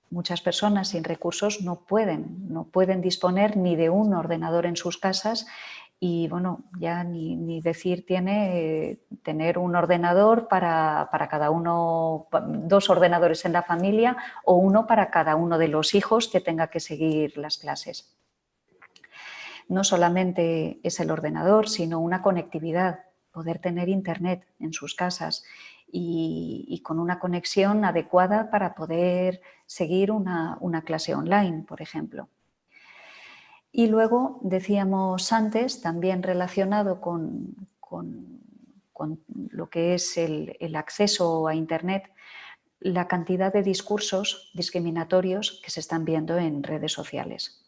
muchas personas sin recursos no pueden disponer ni de un ordenador en sus casas. Y bueno, ya ni decir tiene tener un ordenador para cada uno, 2 ordenadores en la familia o uno para cada uno de los hijos que tenga que seguir las clases. No solamente es el ordenador, sino una conectividad, poder tener internet en sus casas y con una conexión adecuada para poder seguir una clase online, por ejemplo. Y luego, decíamos antes, también relacionado con lo que es el acceso a Internet, la cantidad de discursos discriminatorios que se están viendo en redes sociales.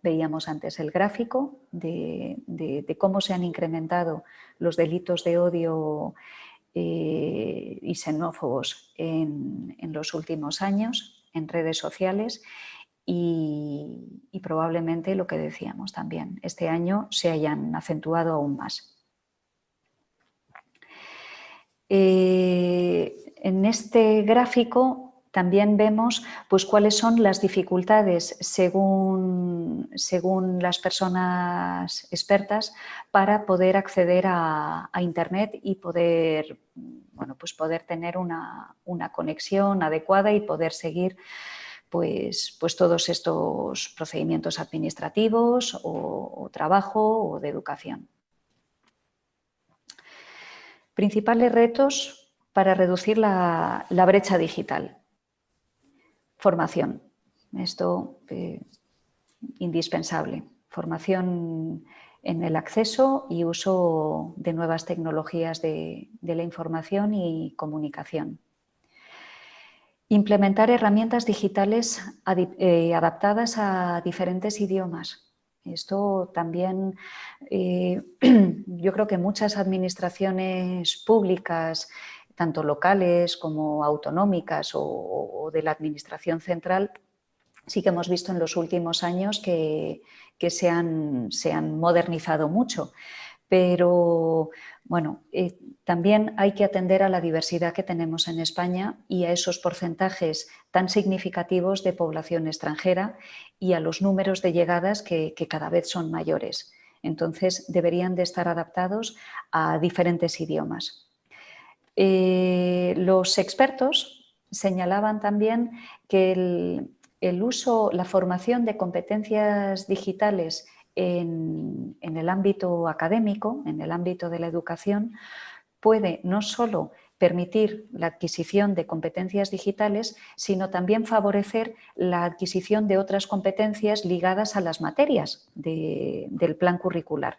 Veíamos antes el gráfico de cómo se han incrementado los delitos de odio y xenófobos en los últimos años en redes sociales. Y probablemente lo que decíamos también, este año se hayan acentuado aún más. En este gráfico también vemos pues, cuáles son las dificultades según las personas expertas para poder acceder a Internet y poder, bueno, pues poder tener una conexión adecuada y poder seguir pues todos estos procedimientos administrativos o trabajo o de educación. Principales retos para reducir la brecha digital. Formación. Esto indispensable. Formación en el acceso y uso de nuevas tecnologías de la información y comunicación. Implementar herramientas digitales adaptadas a diferentes idiomas. Esto también, yo creo que muchas administraciones públicas, tanto locales como autonómicas o de la administración central, sí que hemos visto en los últimos años que se han modernizado mucho. Pero bueno, también hay que atender a la diversidad que tenemos en España y a esos porcentajes tan significativos de población extranjera y a los números de llegadas que cada vez son mayores. Entonces, deberían de estar adaptados a diferentes idiomas. Los expertos señalaban también que el uso, la formación de competencias digitales en el ámbito académico, en el ámbito de la educación, puede no solo permitir la adquisición de competencias digitales, sino también favorecer la adquisición de otras competencias ligadas a las materias del plan curricular.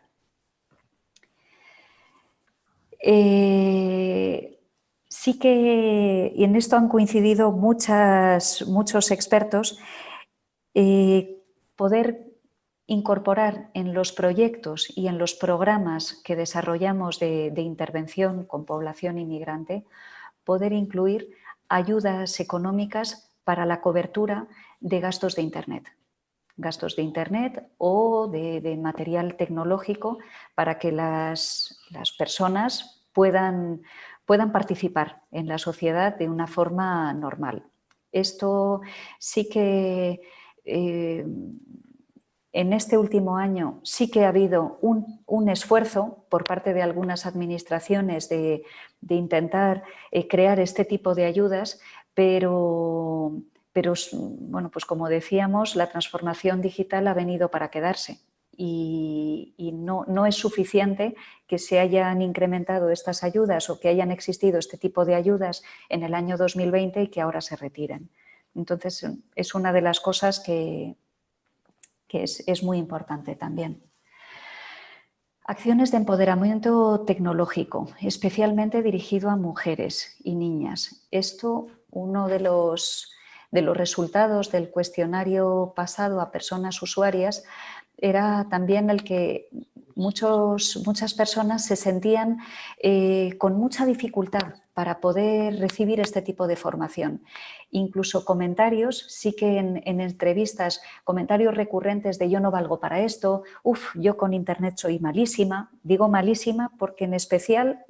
Sí que, y en esto han coincidido muchos expertos, poder incorporar en los proyectos y en los programas que desarrollamos de intervención con población inmigrante, poder incluir ayudas económicas para la cobertura de gastos de Internet o de material tecnológico para que las personas puedan puedan participar en la sociedad de una forma normal. Esto sí que en este último año sí que ha habido un esfuerzo por parte de algunas administraciones de intentar crear este tipo de ayudas, pero bueno, pues como decíamos, la transformación digital ha venido para quedarse y no es suficiente que se hayan incrementado estas ayudas o que hayan existido este tipo de ayudas en el año 2020 y que ahora se retiren. Entonces, es una de las cosas que es muy importante también. Acciones de empoderamiento tecnológico, especialmente dirigido a mujeres y niñas. Esto, uno de los resultados del cuestionario pasado a personas usuarias era también el que muchas personas se sentían con mucha dificultad para poder recibir este tipo de formación. Incluso comentarios, sí que en entrevistas, comentarios recurrentes de yo no valgo para esto, yo con internet soy malísima. Digo malísima porque en especial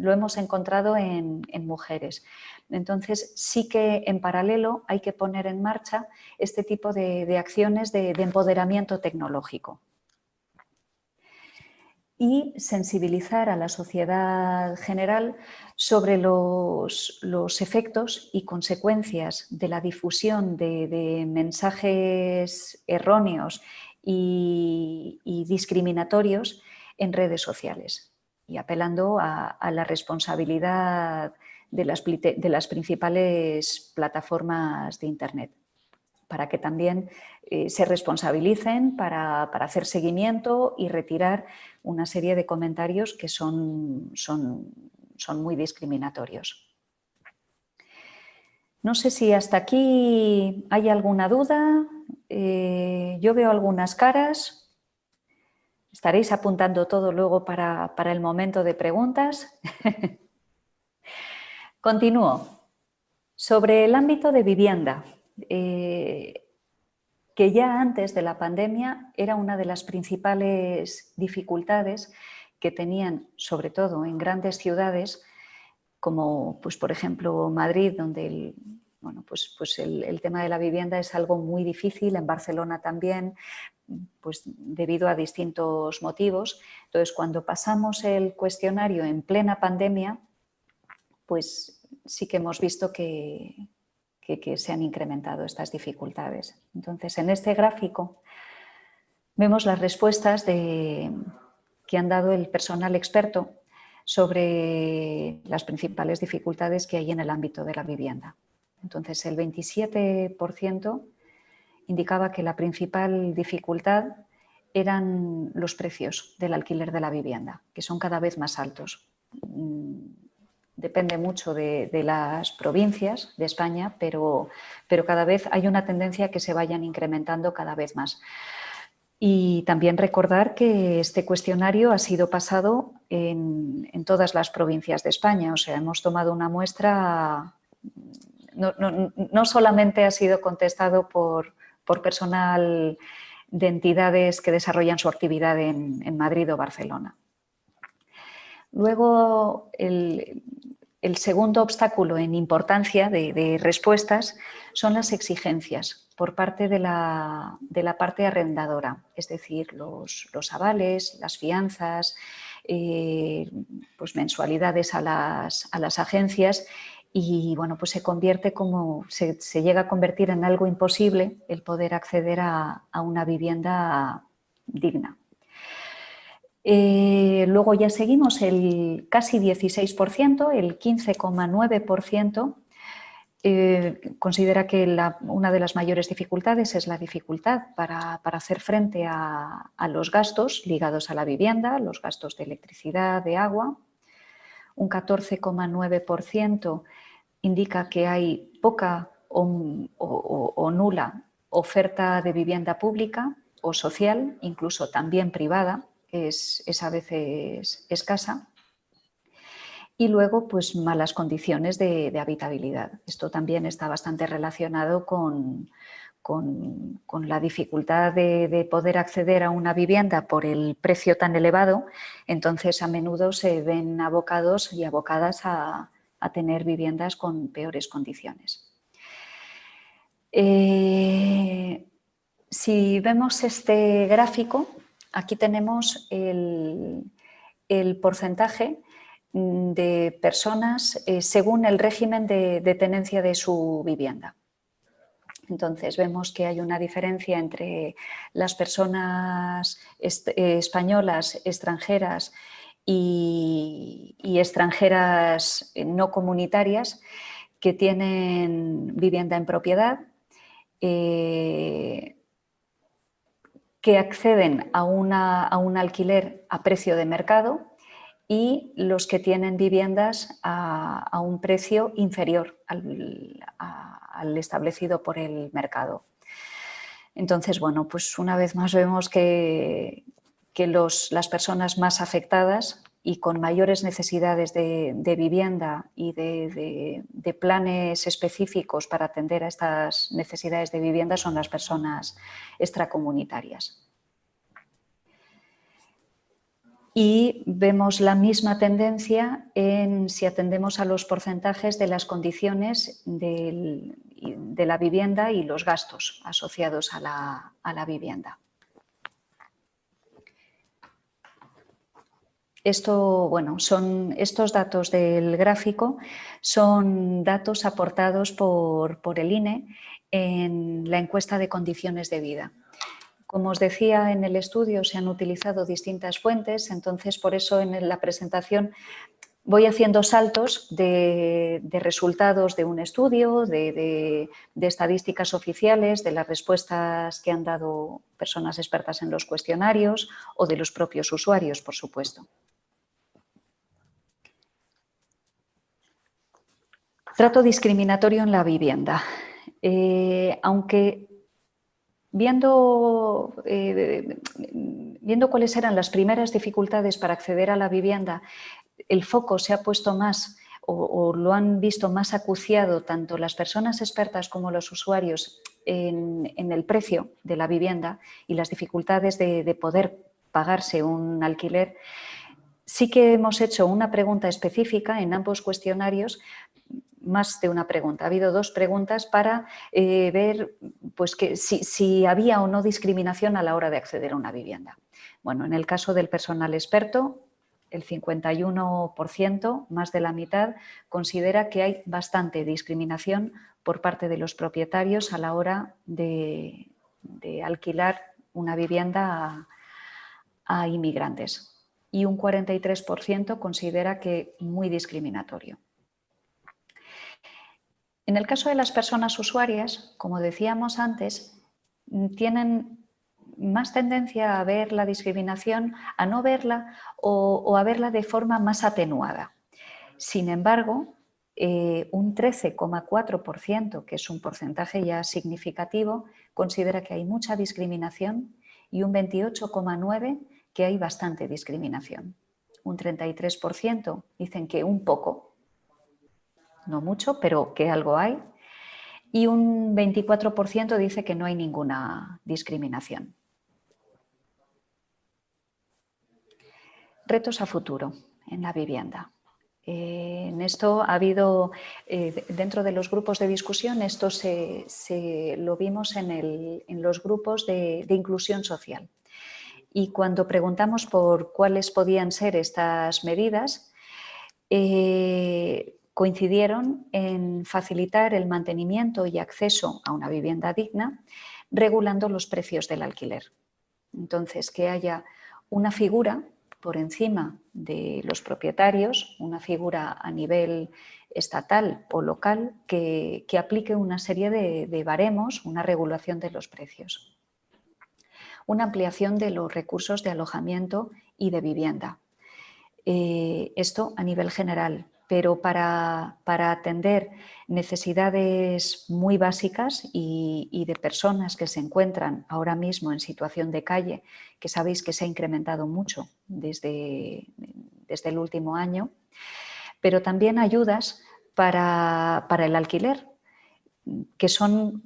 lo hemos encontrado en mujeres. Entonces sí que en paralelo hay que poner en marcha este tipo de acciones de empoderamiento tecnológico. Y sensibilizar a la sociedad general sobre los efectos y consecuencias de la difusión de mensajes erróneos y discriminatorios en redes sociales y apelando a la responsabilidad de las principales plataformas de Internet, para que también se responsabilicen para hacer seguimiento y retirar una serie de comentarios que son muy discriminatorios. No sé si hasta aquí hay alguna duda. Yo veo algunas caras. Estaréis apuntando todo luego para el momento de preguntas. Continúo. Sobre el ámbito de vivienda, que ya antes de la pandemia era una de las principales dificultades que tenían, sobre todo en grandes ciudades, como pues, por ejemplo Madrid, donde el tema de la vivienda es algo muy difícil, en Barcelona también, pues debido a distintos motivos. Entonces, cuando pasamos el cuestionario en plena pandemia, pues sí que hemos visto que se han incrementado estas dificultades. Entonces, en este gráfico vemos las respuestas que han dado el personal experto sobre las principales dificultades que hay en el ámbito de la vivienda. Entonces, el 27% indicaba que la principal dificultad eran los precios del alquiler de la vivienda, que son cada vez más altos. Depende mucho de las provincias de España, pero cada vez hay una tendencia a que se vayan incrementando cada vez más. Y también recordar que este cuestionario ha sido pasado en todas las provincias de España. O sea, hemos tomado una muestra, no solamente ha sido contestado por personal de entidades que desarrollan su actividad en Madrid o Barcelona. Luego, el segundo obstáculo en importancia de respuestas son las exigencias por parte de la parte arrendadora, es decir, los avales, las fianzas, pues mensualidades a las agencias y bueno, pues se llega a convertir en algo imposible el poder acceder a una vivienda digna. Luego ya seguimos el casi 16%, el 15,9%, considera que una de las mayores dificultades es la dificultad para hacer frente a los gastos ligados a la vivienda, los gastos de electricidad, de agua. Un 14,9% indica que hay poca o nula oferta de vivienda pública o social, incluso también privada. Es a veces escasa. Y luego, pues malas condiciones de habitabilidad. Esto también está bastante relacionado con la dificultad de poder acceder a una vivienda por el precio tan elevado. Entonces, a menudo se ven abocados y abocadas a tener viviendas con peores condiciones. Si vemos este gráfico, aquí tenemos el porcentaje de personas según el régimen de tenencia de su vivienda. Entonces vemos que hay una diferencia entre las personas españolas, extranjeras y extranjeras no comunitarias que tienen vivienda en propiedad, que acceden a un alquiler a precio de mercado, y los que tienen viviendas a un precio inferior al establecido por el mercado. Entonces, bueno, pues una vez más vemos que las personas más afectadas y con mayores necesidades de vivienda y de planes específicos para atender a estas necesidades de vivienda son las personas extracomunitarias. Y vemos la misma tendencia si atendemos a los porcentajes de las condiciones de la vivienda y los gastos asociados a la vivienda. Estos datos del gráfico son datos aportados por el INE en la encuesta de condiciones de vida. Como os decía, en el estudio se han utilizado distintas fuentes, entonces por eso en la presentación voy haciendo saltos de resultados de un estudio, de estadísticas oficiales, de las respuestas que han dado personas expertas en los cuestionarios o de los propios usuarios, por supuesto. Trato discriminatorio en la vivienda. Aunque Viendo cuáles eran las primeras dificultades para acceder a la vivienda, el foco se ha puesto más o lo han visto más acuciado tanto las personas expertas como los usuarios en el precio de la vivienda y las dificultades de poder pagarse un alquiler. Sí que hemos hecho una pregunta específica en ambos cuestionarios, más de una pregunta. Ha habido 2 preguntas para ver pues, si había o no discriminación a la hora de acceder a una vivienda. Bueno, en el caso del personal experto, el 51%, más de la mitad, considera que hay bastante discriminación por parte de los propietarios a la hora de alquilar una vivienda a inmigrantes. Y un 43% considera que muy discriminatorio. En el caso de las personas usuarias, como decíamos antes, tienen más tendencia a ver la discriminación, a no verla o a verla de forma más atenuada. Sin embargo, un 13,4%, que es un porcentaje ya significativo, considera que hay mucha discriminación y un 28,9% que hay bastante discriminación. Un 33% dicen que un poco, no mucho, pero que algo hay, y un 24% dice que no hay ninguna discriminación. Retos a futuro en la vivienda. En esto ha habido, dentro de los grupos de discusión, esto lo vimos en los grupos de inclusión social. Y cuando preguntamos por cuáles podían ser estas medidas, coincidieron en facilitar el mantenimiento y acceso a una vivienda digna, regulando los precios del alquiler. Entonces, que haya una figura por encima de los propietarios, una figura a nivel estatal o local que aplique una serie de baremos, una regulación de los precios. Una ampliación de los recursos de alojamiento y de vivienda. Esto a nivel general, pero para atender necesidades muy básicas y de personas que se encuentran ahora mismo en situación de calle, que sabéis que se ha incrementado mucho desde el último año, pero también ayudas para el alquiler, que son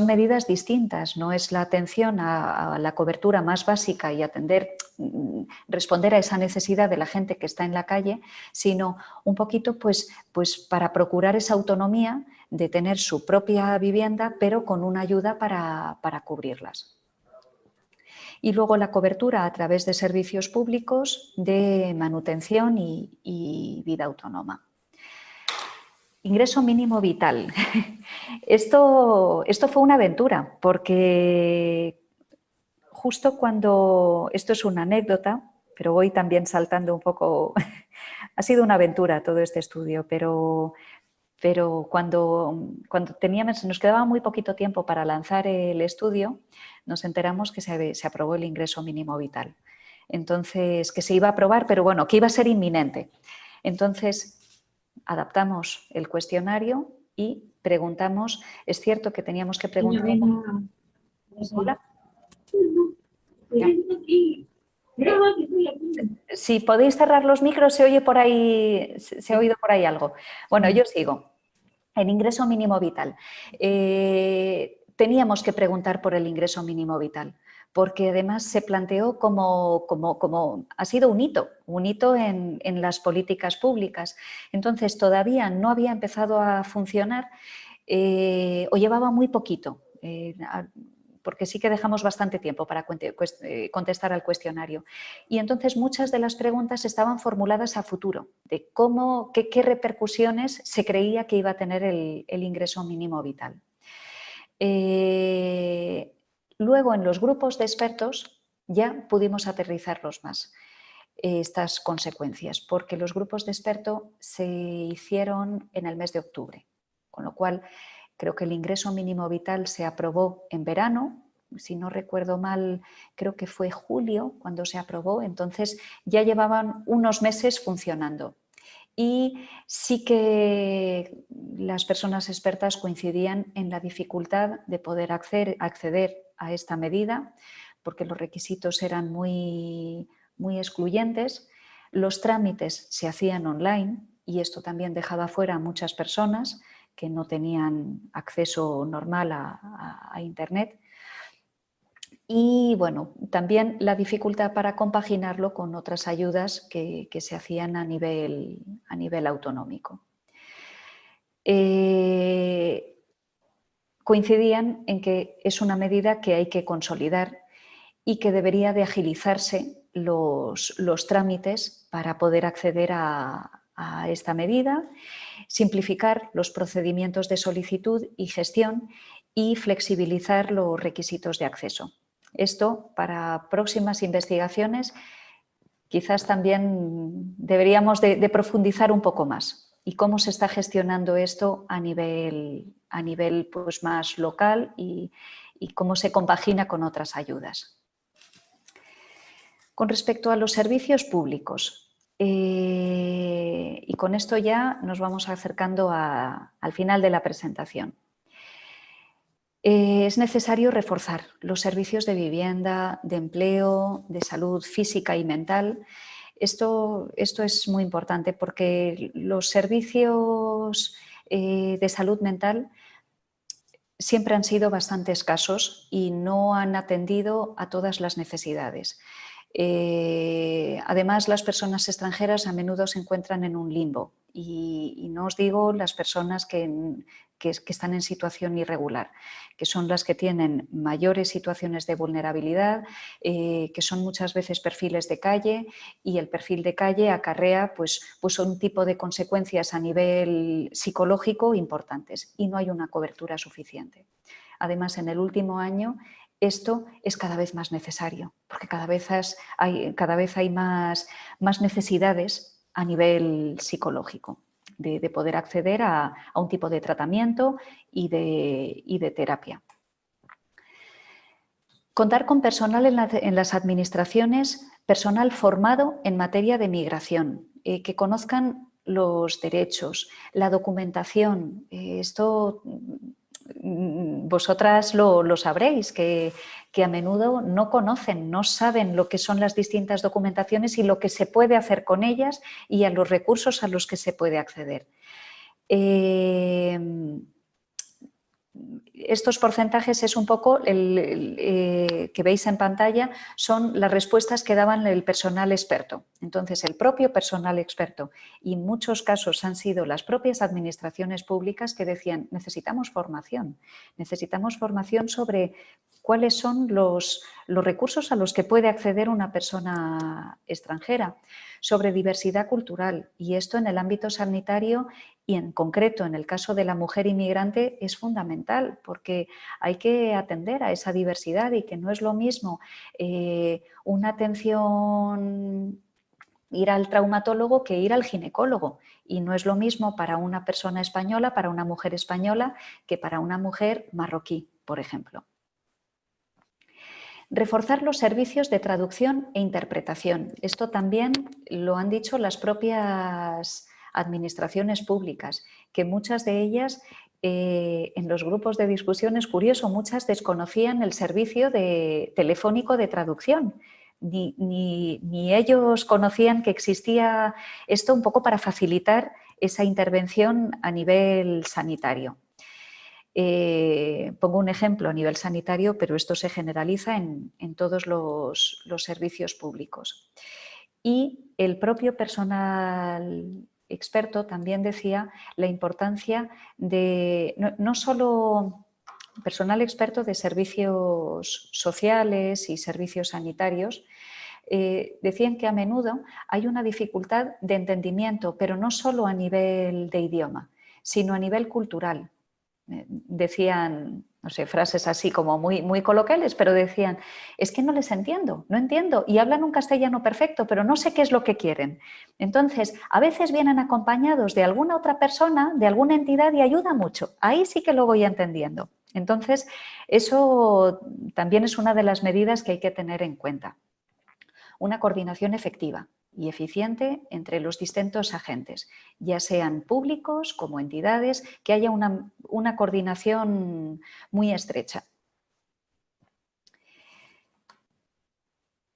medidas distintas. No es la atención a la cobertura más básica y responder a esa necesidad de la gente que está en la calle, sino un poquito pues para procurar esa autonomía de tener su propia vivienda, pero con una ayuda para cubrirlas. Y luego la cobertura a través de servicios públicos de manutención y vida autónoma. Ingreso mínimo vital. Esto fue una aventura, porque justo cuando, esto es una anécdota, pero voy también saltando un poco, ha sido una aventura todo este estudio, pero cuando nos quedaba muy poquito tiempo para lanzar el estudio, nos enteramos que se aprobó el ingreso mínimo vital. Entonces, que se iba a aprobar, pero bueno, que iba a ser inminente. Entonces, adaptamos el cuestionario y preguntamos, es cierto que teníamos que preguntar... ¿Hola? Si podéis cerrar los micros, se oye por ahí, se ha oído por ahí algo. Bueno, yo sigo. El ingreso mínimo vital. Teníamos que preguntar por el ingreso mínimo vital, porque además se planteó como ha sido un hito en las políticas públicas. Entonces, todavía no había empezado a funcionar o llevaba muy poquito, porque sí que dejamos bastante tiempo para contestar al cuestionario. Y entonces muchas de las preguntas estaban formuladas a futuro, de qué repercusiones se creía que iba a tener el ingreso mínimo vital. Luego, en los grupos de expertos ya pudimos aterrizarlos más, estas consecuencias, porque los grupos de expertos se hicieron en el mes de octubre, con lo cual creo que el ingreso mínimo vital se aprobó en verano, si no recuerdo mal, creo que fue julio cuando se aprobó, entonces ya llevaban unos meses funcionando. Y sí que las personas expertas coincidían en la dificultad de poder acceder a esta medida, porque los requisitos eran muy excluyentes, los trámites se hacían online y esto también dejaba fuera a muchas personas que no tenían acceso normal a Internet. Y bueno, también la dificultad para compaginarlo con otras ayudas que se hacían a nivel autonómico. Coincidían en que es una medida que hay que consolidar y que debería de agilizarse los trámites para poder acceder a esta medida, simplificar los procedimientos de solicitud y gestión y flexibilizar los requisitos de acceso. Esto, para próximas investigaciones, quizás también deberíamos de profundizar un poco más. Y cómo se está gestionando esto a nivel pues, más local y cómo se compagina con otras ayudas. Con respecto a los servicios públicos, y con esto ya nos vamos acercando al final de la presentación. Es necesario reforzar los servicios de vivienda, de empleo, de salud física y mental. Esto es muy importante porque los servicios de salud mental siempre han sido bastante escasos y no han atendido a todas las necesidades. Además, las personas extranjeras a menudo se encuentran en un limbo y no os digo las personas que están en situación irregular, que son las que tienen mayores situaciones de vulnerabilidad, que son muchas veces perfiles de calle y el perfil de calle acarrea pues un tipo de consecuencias a nivel psicológico importantes y no hay una cobertura suficiente. Además, en el último año esto es cada vez más necesario, porque cada vez hay más necesidades a nivel psicológico de poder acceder a un tipo de tratamiento y de terapia. Contar con personal en las administraciones, personal formado en materia de migración, que conozcan los derechos, la documentación. Esto vosotras lo sabréis, que a menudo no conocen, no saben lo que son las distintas documentaciones y lo que se puede hacer con ellas y a los recursos a los que se puede acceder. Estos porcentajes es un poco que veis en pantalla, son las respuestas que daban el personal experto. Entonces, el propio personal experto, y en muchos casos han sido las propias administraciones públicas que decían: necesitamos formación sobre cuáles son los recursos a los que puede acceder una persona extranjera, sobre diversidad cultural, y esto en el ámbito sanitario y en concreto en el caso de la mujer inmigrante es fundamental, porque hay que atender a esa diversidad y que no es lo mismo una atención, ir al traumatólogo, que ir al ginecólogo, y no es lo mismo para una persona española, para una mujer española, que para una mujer marroquí, por ejemplo. Reforzar los servicios de traducción e interpretación. Esto también lo han dicho las propias administraciones públicas, que muchas de ellas en los grupos de discusión, es curioso, muchas desconocían el servicio telefónico de traducción. Ni ellos conocían que existía esto, un poco para facilitar esa intervención a nivel sanitario. Pongo un ejemplo a nivel sanitario, pero esto se generaliza en todos los servicios públicos. Y el propio personal experto también decía la importancia de no solo personal experto de servicios sociales y servicios sanitarios, decían que a menudo hay una dificultad de entendimiento, pero no solo a nivel de idioma, sino a nivel cultural. Decían, no sé, frases así como muy coloquiales, pero decían: es que no les entiendo, no entiendo, y hablan un castellano perfecto, pero no sé qué es lo que quieren. Entonces, a veces vienen acompañados de alguna otra persona, de alguna entidad, y ayuda mucho. Ahí sí que lo voy entendiendo. Entonces, eso también es una de las medidas que hay que tener en cuenta. Una coordinación efectiva y eficiente entre los distintos agentes, ya sean públicos como entidades, que haya una coordinación muy estrecha.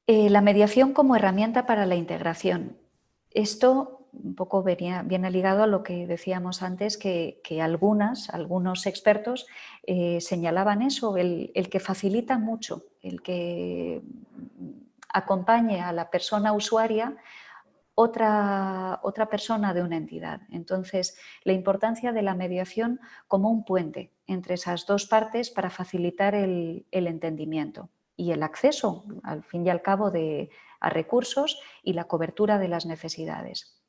La mediación como herramienta para la integración. Esto un poco viene ligado a lo que decíamos antes, que algunos expertos señalaban eso, el que facilita mucho, el que acompañe a la persona usuaria otra persona de una entidad. Entonces, la importancia de la mediación como un puente entre esas dos partes para facilitar el entendimiento y el acceso, al fin y al cabo, a recursos y la cobertura de las necesidades.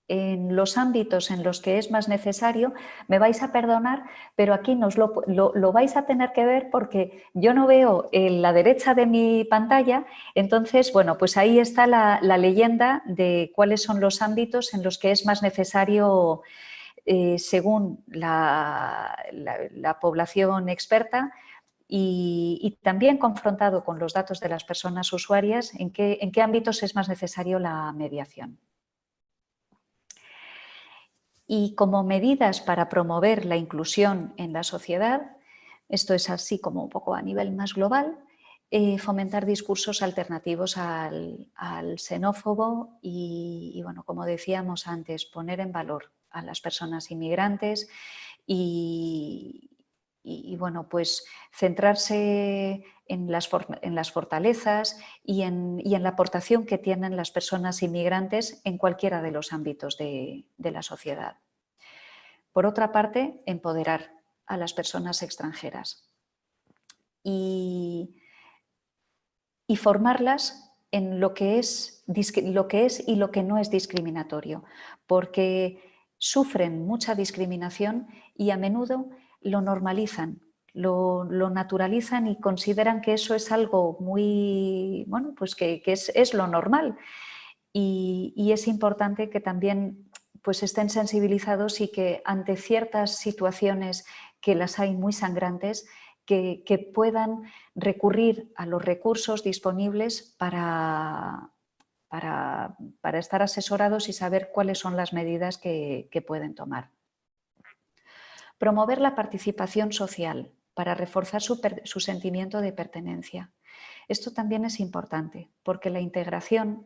En los ámbitos en los que es más necesario, me vais a perdonar, pero aquí lo vais a tener que ver porque yo no veo en la derecha de mi pantalla. Entonces, bueno, pues ahí está la leyenda de cuáles son los ámbitos en los que es más necesario, según la población experta, y también confrontado con los datos de las personas usuarias, en qué ámbitos es más necesario la mediación. Y como medidas para promover la inclusión en la sociedad, esto es así como un poco a nivel más global, fomentar discursos alternativos al xenófobo y, bueno, como decíamos antes, poner en valor a las personas inmigrantes y bueno, pues centrarse en las fortalezas y en la aportación que tienen las personas inmigrantes en cualquiera de los ámbitos de la sociedad. Por otra parte, empoderar a las personas extranjeras y formarlas en lo que es y lo que no es discriminatorio, porque sufren mucha discriminación y a menudo lo normalizan, lo naturalizan y consideran que eso es algo muy, bueno, pues que es lo normal. Y es importante que también pues estén sensibilizados y que ante ciertas situaciones, que las hay muy sangrantes, que puedan recurrir a los recursos disponibles para estar asesorados y saber cuáles son las medidas que pueden tomar. Promover la participación social para reforzar su sentimiento de pertenencia. Esto también es importante porque la integración,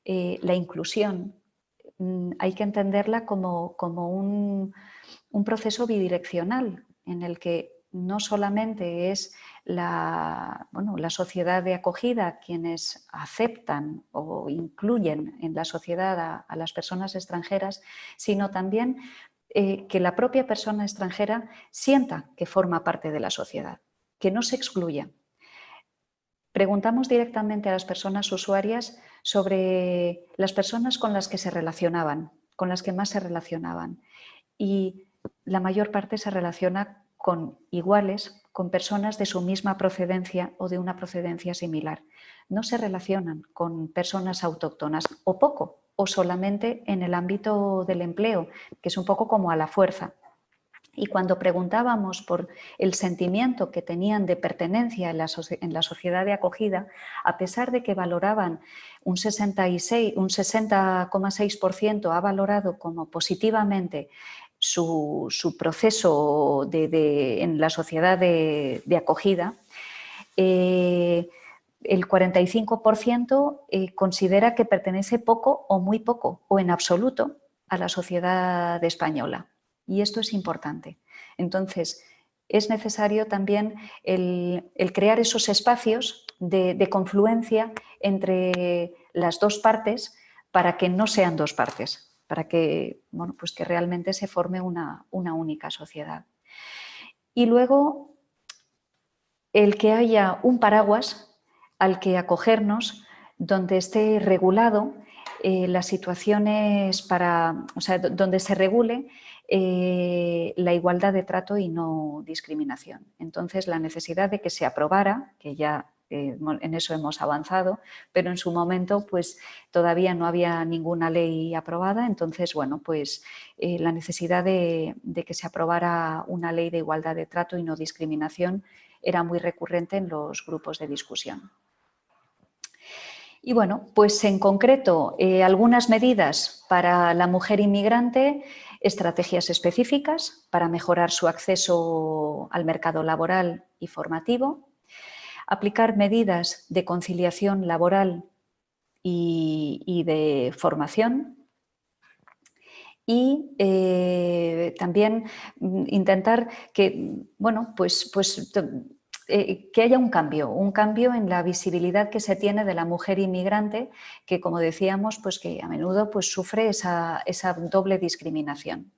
la inclusión, hay que entenderla como un proceso bidireccional en el que no solamente es la sociedad de acogida quienes aceptan o incluyen en la sociedad a las personas extranjeras, sino también que la propia persona extranjera sienta que forma parte de la sociedad, que no se excluya. Preguntamos directamente a las personas usuarias sobre las personas con las que se relacionaban, con las que más se relacionaban. Y la mayor parte se relaciona con iguales, con personas de su misma procedencia o de una procedencia similar. No se relacionan con personas autóctonas, o poco, o solamente en el ámbito del empleo, que es un poco como a la fuerza. Y cuando preguntábamos por el sentimiento que tenían de pertenencia en la sociedad de acogida, a pesar de que valoraban un 60,6% ha valorado como positivamente su proceso en la sociedad de acogida, el 45% considera que pertenece poco o muy poco o en absoluto a la sociedad española. Y esto es importante. Entonces, es necesario también el crear esos espacios de confluencia entre las dos partes para que no sean dos partes, para que, pues que realmente se forme una única sociedad. Y luego, el que haya un paraguas al que acogernos, donde esté regulado las situaciones donde se regule la igualdad de trato y no discriminación. Entonces, la necesidad de que se aprobara, que ya en eso hemos avanzado, pero en su momento pues todavía no había ninguna ley aprobada, entonces la necesidad de que se aprobara una ley de igualdad de trato y no discriminación era muy recurrente en los grupos de discusión. Y pues en concreto algunas medidas para la mujer inmigrante, estrategias específicas para mejorar su acceso al mercado laboral y formativo, aplicar medidas de conciliación laboral y de formación y también intentar que, que haya un cambio en la visibilidad que se tiene de la mujer inmigrante que, como decíamos, pues que a menudo pues sufre esa doble discriminación.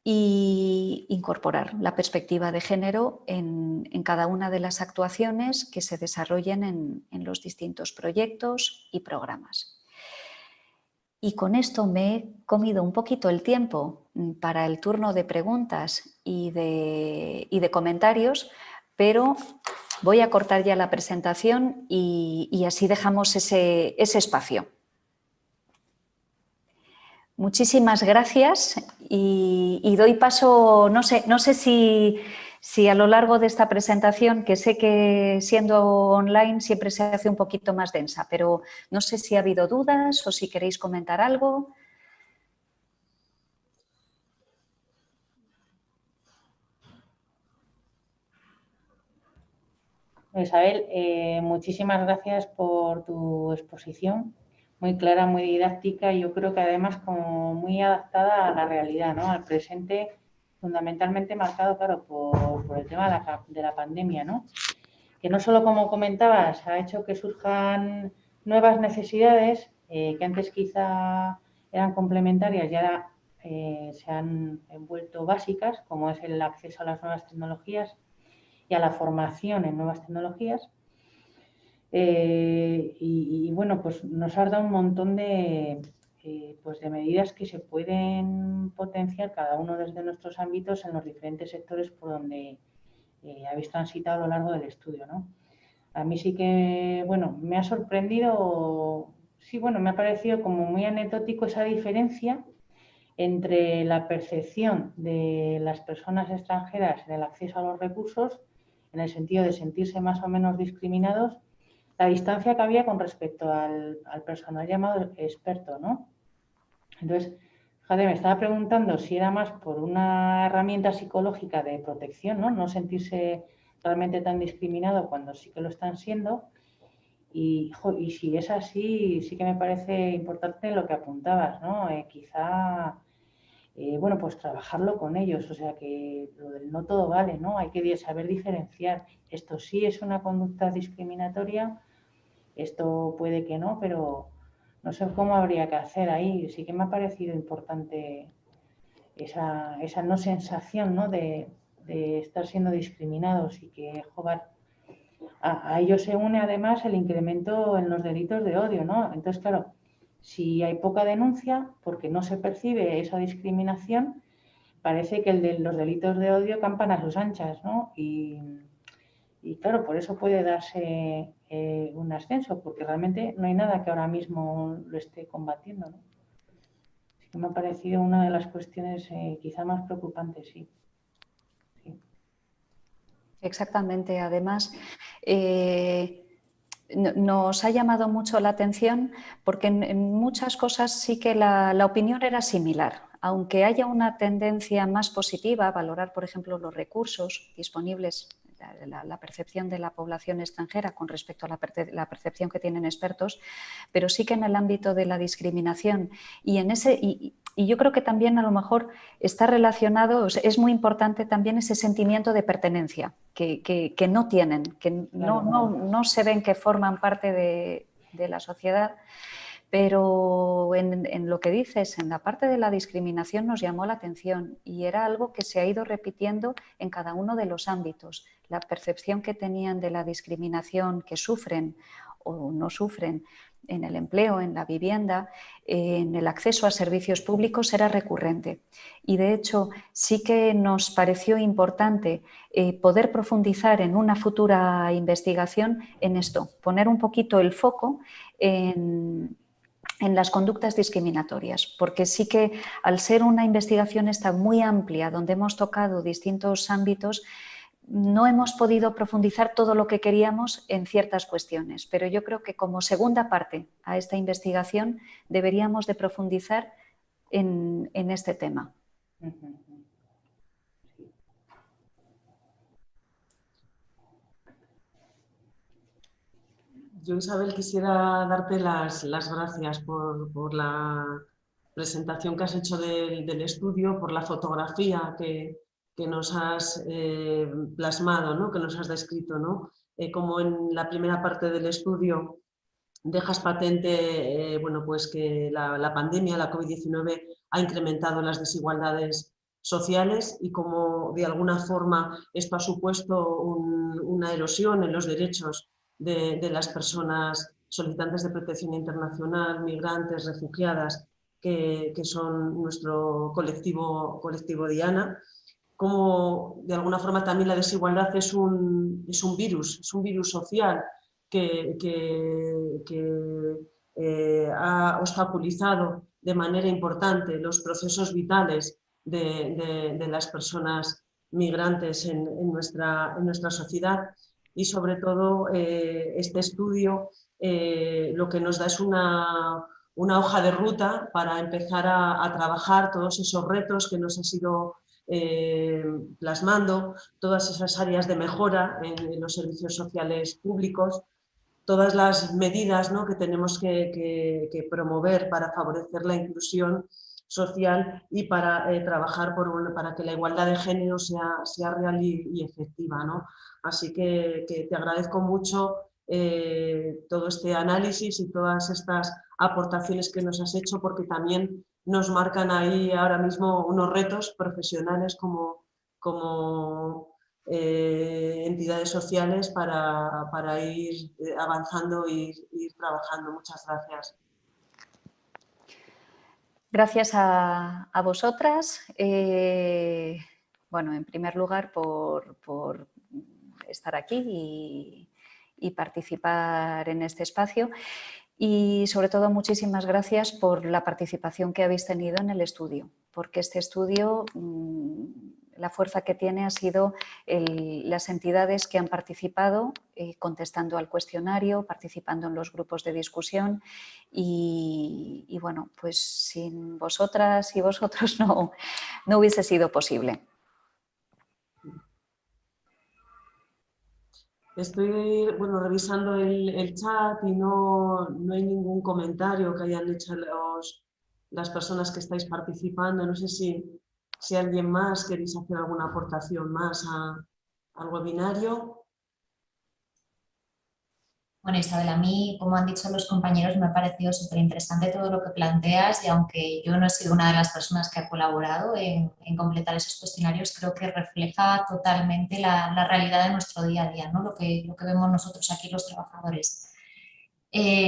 Y incorporar la perspectiva de género en cada una de las actuaciones que se desarrollen en los distintos proyectos y programas. Y con esto me he comido un poquito el tiempo para el turno de preguntas y de comentarios, pero voy a cortar ya la presentación y así dejamos ese espacio. Muchísimas gracias y doy paso, no sé si a lo largo de esta presentación, que sé que siendo online siempre se hace un poquito más densa, pero no sé si ha habido dudas o si queréis comentar algo. Isabel, muchísimas gracias por tu exposición, muy clara, muy didáctica y yo creo que además como muy adaptada a la realidad, ¿no? Al presente, fundamentalmente marcado, claro, por el tema de la pandemia, ¿no? Que no solo, como comentabas, ha hecho que surjan nuevas necesidades que antes quizá eran complementarias y ahora se han vuelto básicas, como es el acceso a las nuevas tecnologías y a la formación en nuevas tecnologías. Pues nos has dado un montón de medidas que se pueden potenciar cada uno desde nuestros ámbitos en los diferentes sectores por donde habéis transitado a lo largo del estudio, ¿no? A mí sí que, me ha sorprendido, me ha parecido como muy anecdótico esa diferencia entre la percepción de las personas extranjeras en el acceso a los recursos, en el sentido de sentirse más o menos discriminados, la distancia que había con respecto al personal llamado experto, ¿no? Entonces, Joder, me estaba preguntando si era más por una herramienta psicológica de protección, ¿no? No sentirse realmente tan discriminado cuando sí que lo están siendo. Y si es así, sí que me parece importante lo que apuntabas, ¿no? Quizá, bueno, pues trabajarlo con ellos, o sea que lo del no todo vale, ¿no? Hay que saber diferenciar. Esto sí es una conducta discriminatoria, esto puede que no, pero no sé cómo habría que hacer ahí. Sí que me ha parecido importante esa no sensación, ¿no? De estar siendo discriminados y que, joder, a ello se une además el incremento en los delitos de odio, ¿no? Entonces, claro, si hay poca denuncia porque no se percibe esa discriminación, parece que el de los delitos de odio campan a sus anchas, ¿no? Y claro, por eso puede darse un ascenso, porque realmente no hay nada que ahora mismo lo esté combatiendo, ¿no? Así que me ha parecido una de las cuestiones quizá más preocupantes, sí. Exactamente. Además, nos ha llamado mucho la atención porque en muchas cosas sí que la opinión era similar. Aunque haya una tendencia más positiva a valorar, por ejemplo, los recursos disponibles, la percepción de la población extranjera con respecto a la percepción que tienen expertos, pero sí que en el ámbito de la discriminación y yo creo que también a lo mejor está relacionado, es muy importante también ese sentimiento de pertenencia que no tienen, que no se ven que forman parte de la sociedad. Pero en lo que dices, en la parte de la discriminación nos llamó la atención y era algo que se ha ido repitiendo en cada uno de los ámbitos. La percepción que tenían de la discriminación que sufren o no sufren en el empleo, en la vivienda, en el acceso a servicios públicos era recurrente. Y de hecho sí que nos pareció importante poder profundizar en una futura investigación en esto, poner un poquito el foco en las conductas discriminatorias, porque sí que al ser una investigación esta muy amplia, donde hemos tocado distintos ámbitos, no hemos podido profundizar todo lo que queríamos en ciertas cuestiones, pero yo creo que como segunda parte a esta investigación deberíamos de profundizar en este tema. Yo, Isabel, quisiera darte las gracias por la presentación que has hecho del estudio, por la fotografía que nos has plasmado, ¿no? Que nos has descrito, ¿no? Como en la primera parte del estudio dejas patente bueno, pues que la pandemia, la COVID-19, ha incrementado las desigualdades sociales y como de alguna forma esto ha supuesto una erosión en los derechos de las personas solicitantes de protección internacional, migrantes, refugiadas, que son nuestro colectivo Diana. Como de alguna forma también la desigualdad es un virus social que ha obstaculizado de manera importante los procesos vitales de las personas migrantes en nuestra sociedad y sobre todo este estudio lo que nos da es una hoja de ruta para empezar a trabajar todos esos retos que nos han ido plasmando, todas esas áreas de mejora en los servicios sociales públicos, todas las medidas, ¿no?, que tenemos que promover para favorecer la inclusión social y para trabajar para que la igualdad de género sea real y efectiva, ¿no? Así que te agradezco mucho todo este análisis y todas estas aportaciones que nos has hecho, porque también nos marcan ahí ahora mismo unos retos profesionales como entidades sociales para ir avanzando e ir trabajando. Muchas gracias. Gracias a vosotras. Bueno, en primer lugar por estar aquí y participar en este espacio. Y sobre todo muchísimas gracias por la participación que habéis tenido en el estudio, porque este estudio la fuerza que tiene ha sido las entidades que han participado contestando al cuestionario, participando en los grupos de discusión y bueno, pues sin vosotras y vosotros no hubiese sido posible. Estoy revisando el chat y no hay ningún comentario que hayan hecho las personas que estáis participando. No sé si alguien más queréis hacer alguna aportación más al webinario. Bueno, Isabel, a mí, como han dicho los compañeros, me ha parecido súper interesante todo lo que planteas y aunque yo no he sido una de las personas que ha colaborado en completar esos cuestionarios, creo que refleja totalmente la realidad de nuestro día a día, ¿no? Lo que vemos nosotros aquí los trabajadores.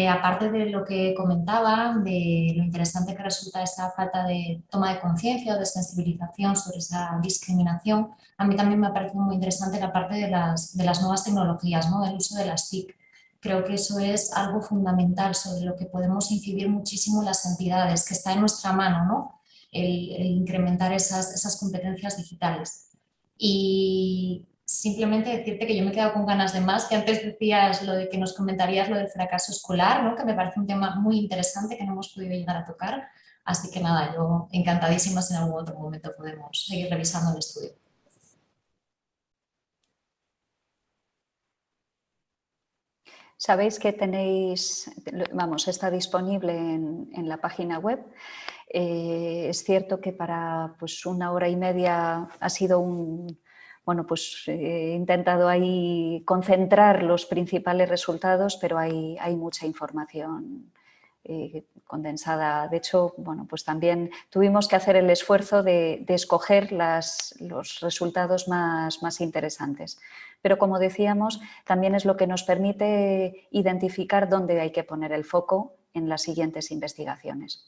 Aparte de lo que comentaba, de lo interesante que resulta esa falta de toma de conciencia o de sensibilización sobre esa discriminación, a mí también me ha parecido muy interesante la parte de las nuevas tecnologías, ¿no? El uso de las TIC. Creo que eso es algo fundamental sobre lo que podemos incidir muchísimo las entidades, que está en nuestra mano, ¿no? El incrementar esas competencias digitales. Y simplemente decirte que yo me he quedado con ganas de más, que antes decías lo de que nos comentarías lo del fracaso escolar, ¿no? Que me parece un tema muy interesante que no hemos podido llegar a tocar. Así que nada, yo encantadísima si en algún otro momento podemos seguir revisando el estudio. Sabéis que tenéis, vamos, está disponible en la página web. Es cierto que para pues, 1 hora y media ha sido bueno, pues he intentado ahí concentrar los principales resultados, pero hay mucha información condensada. De hecho, bueno, pues también tuvimos que hacer el esfuerzo de escoger los resultados más interesantes. Pero como decíamos, también es lo que nos permite identificar dónde hay que poner el foco en las siguientes investigaciones.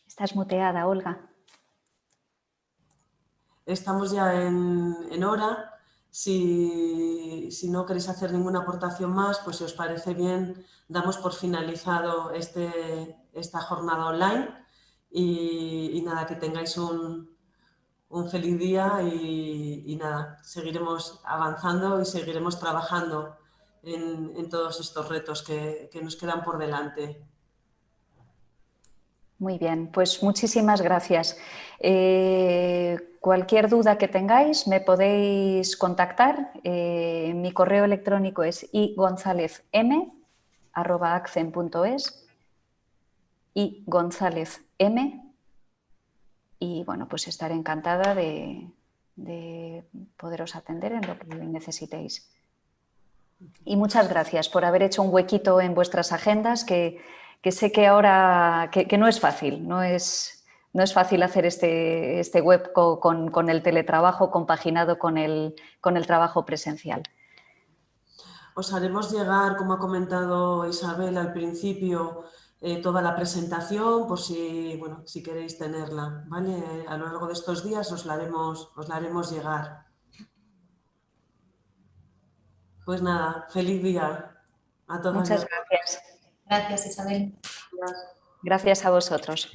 Estás muteada, Olga. Estamos ya en hora. Si no queréis hacer ninguna aportación más, pues si os parece bien, damos por finalizado esta jornada online y nada, que tengáis un feliz día y nada, seguiremos avanzando y seguiremos trabajando en todos estos retos que nos quedan por delante. Muy bien, pues muchísimas gracias. Cualquier duda que tengáis me podéis contactar. Mi correo electrónico es igonzalezm@accen.es igonzalezm y bueno, pues estaré encantada de poderos atender en lo que necesitéis. Y muchas gracias por haber hecho un huequito en vuestras agendas que sé que ahora que no es fácil, no es fácil hacer este web con el teletrabajo compaginado con el trabajo presencial. Os haremos llegar, como ha comentado Isabel al principio, toda la presentación por si queréis tenerla, ¿vale? A lo largo de estos días os la haremos llegar. Pues nada, feliz día a todas. Muchas gracias. Gracias, Isabel. Gracias. Gracias a vosotros.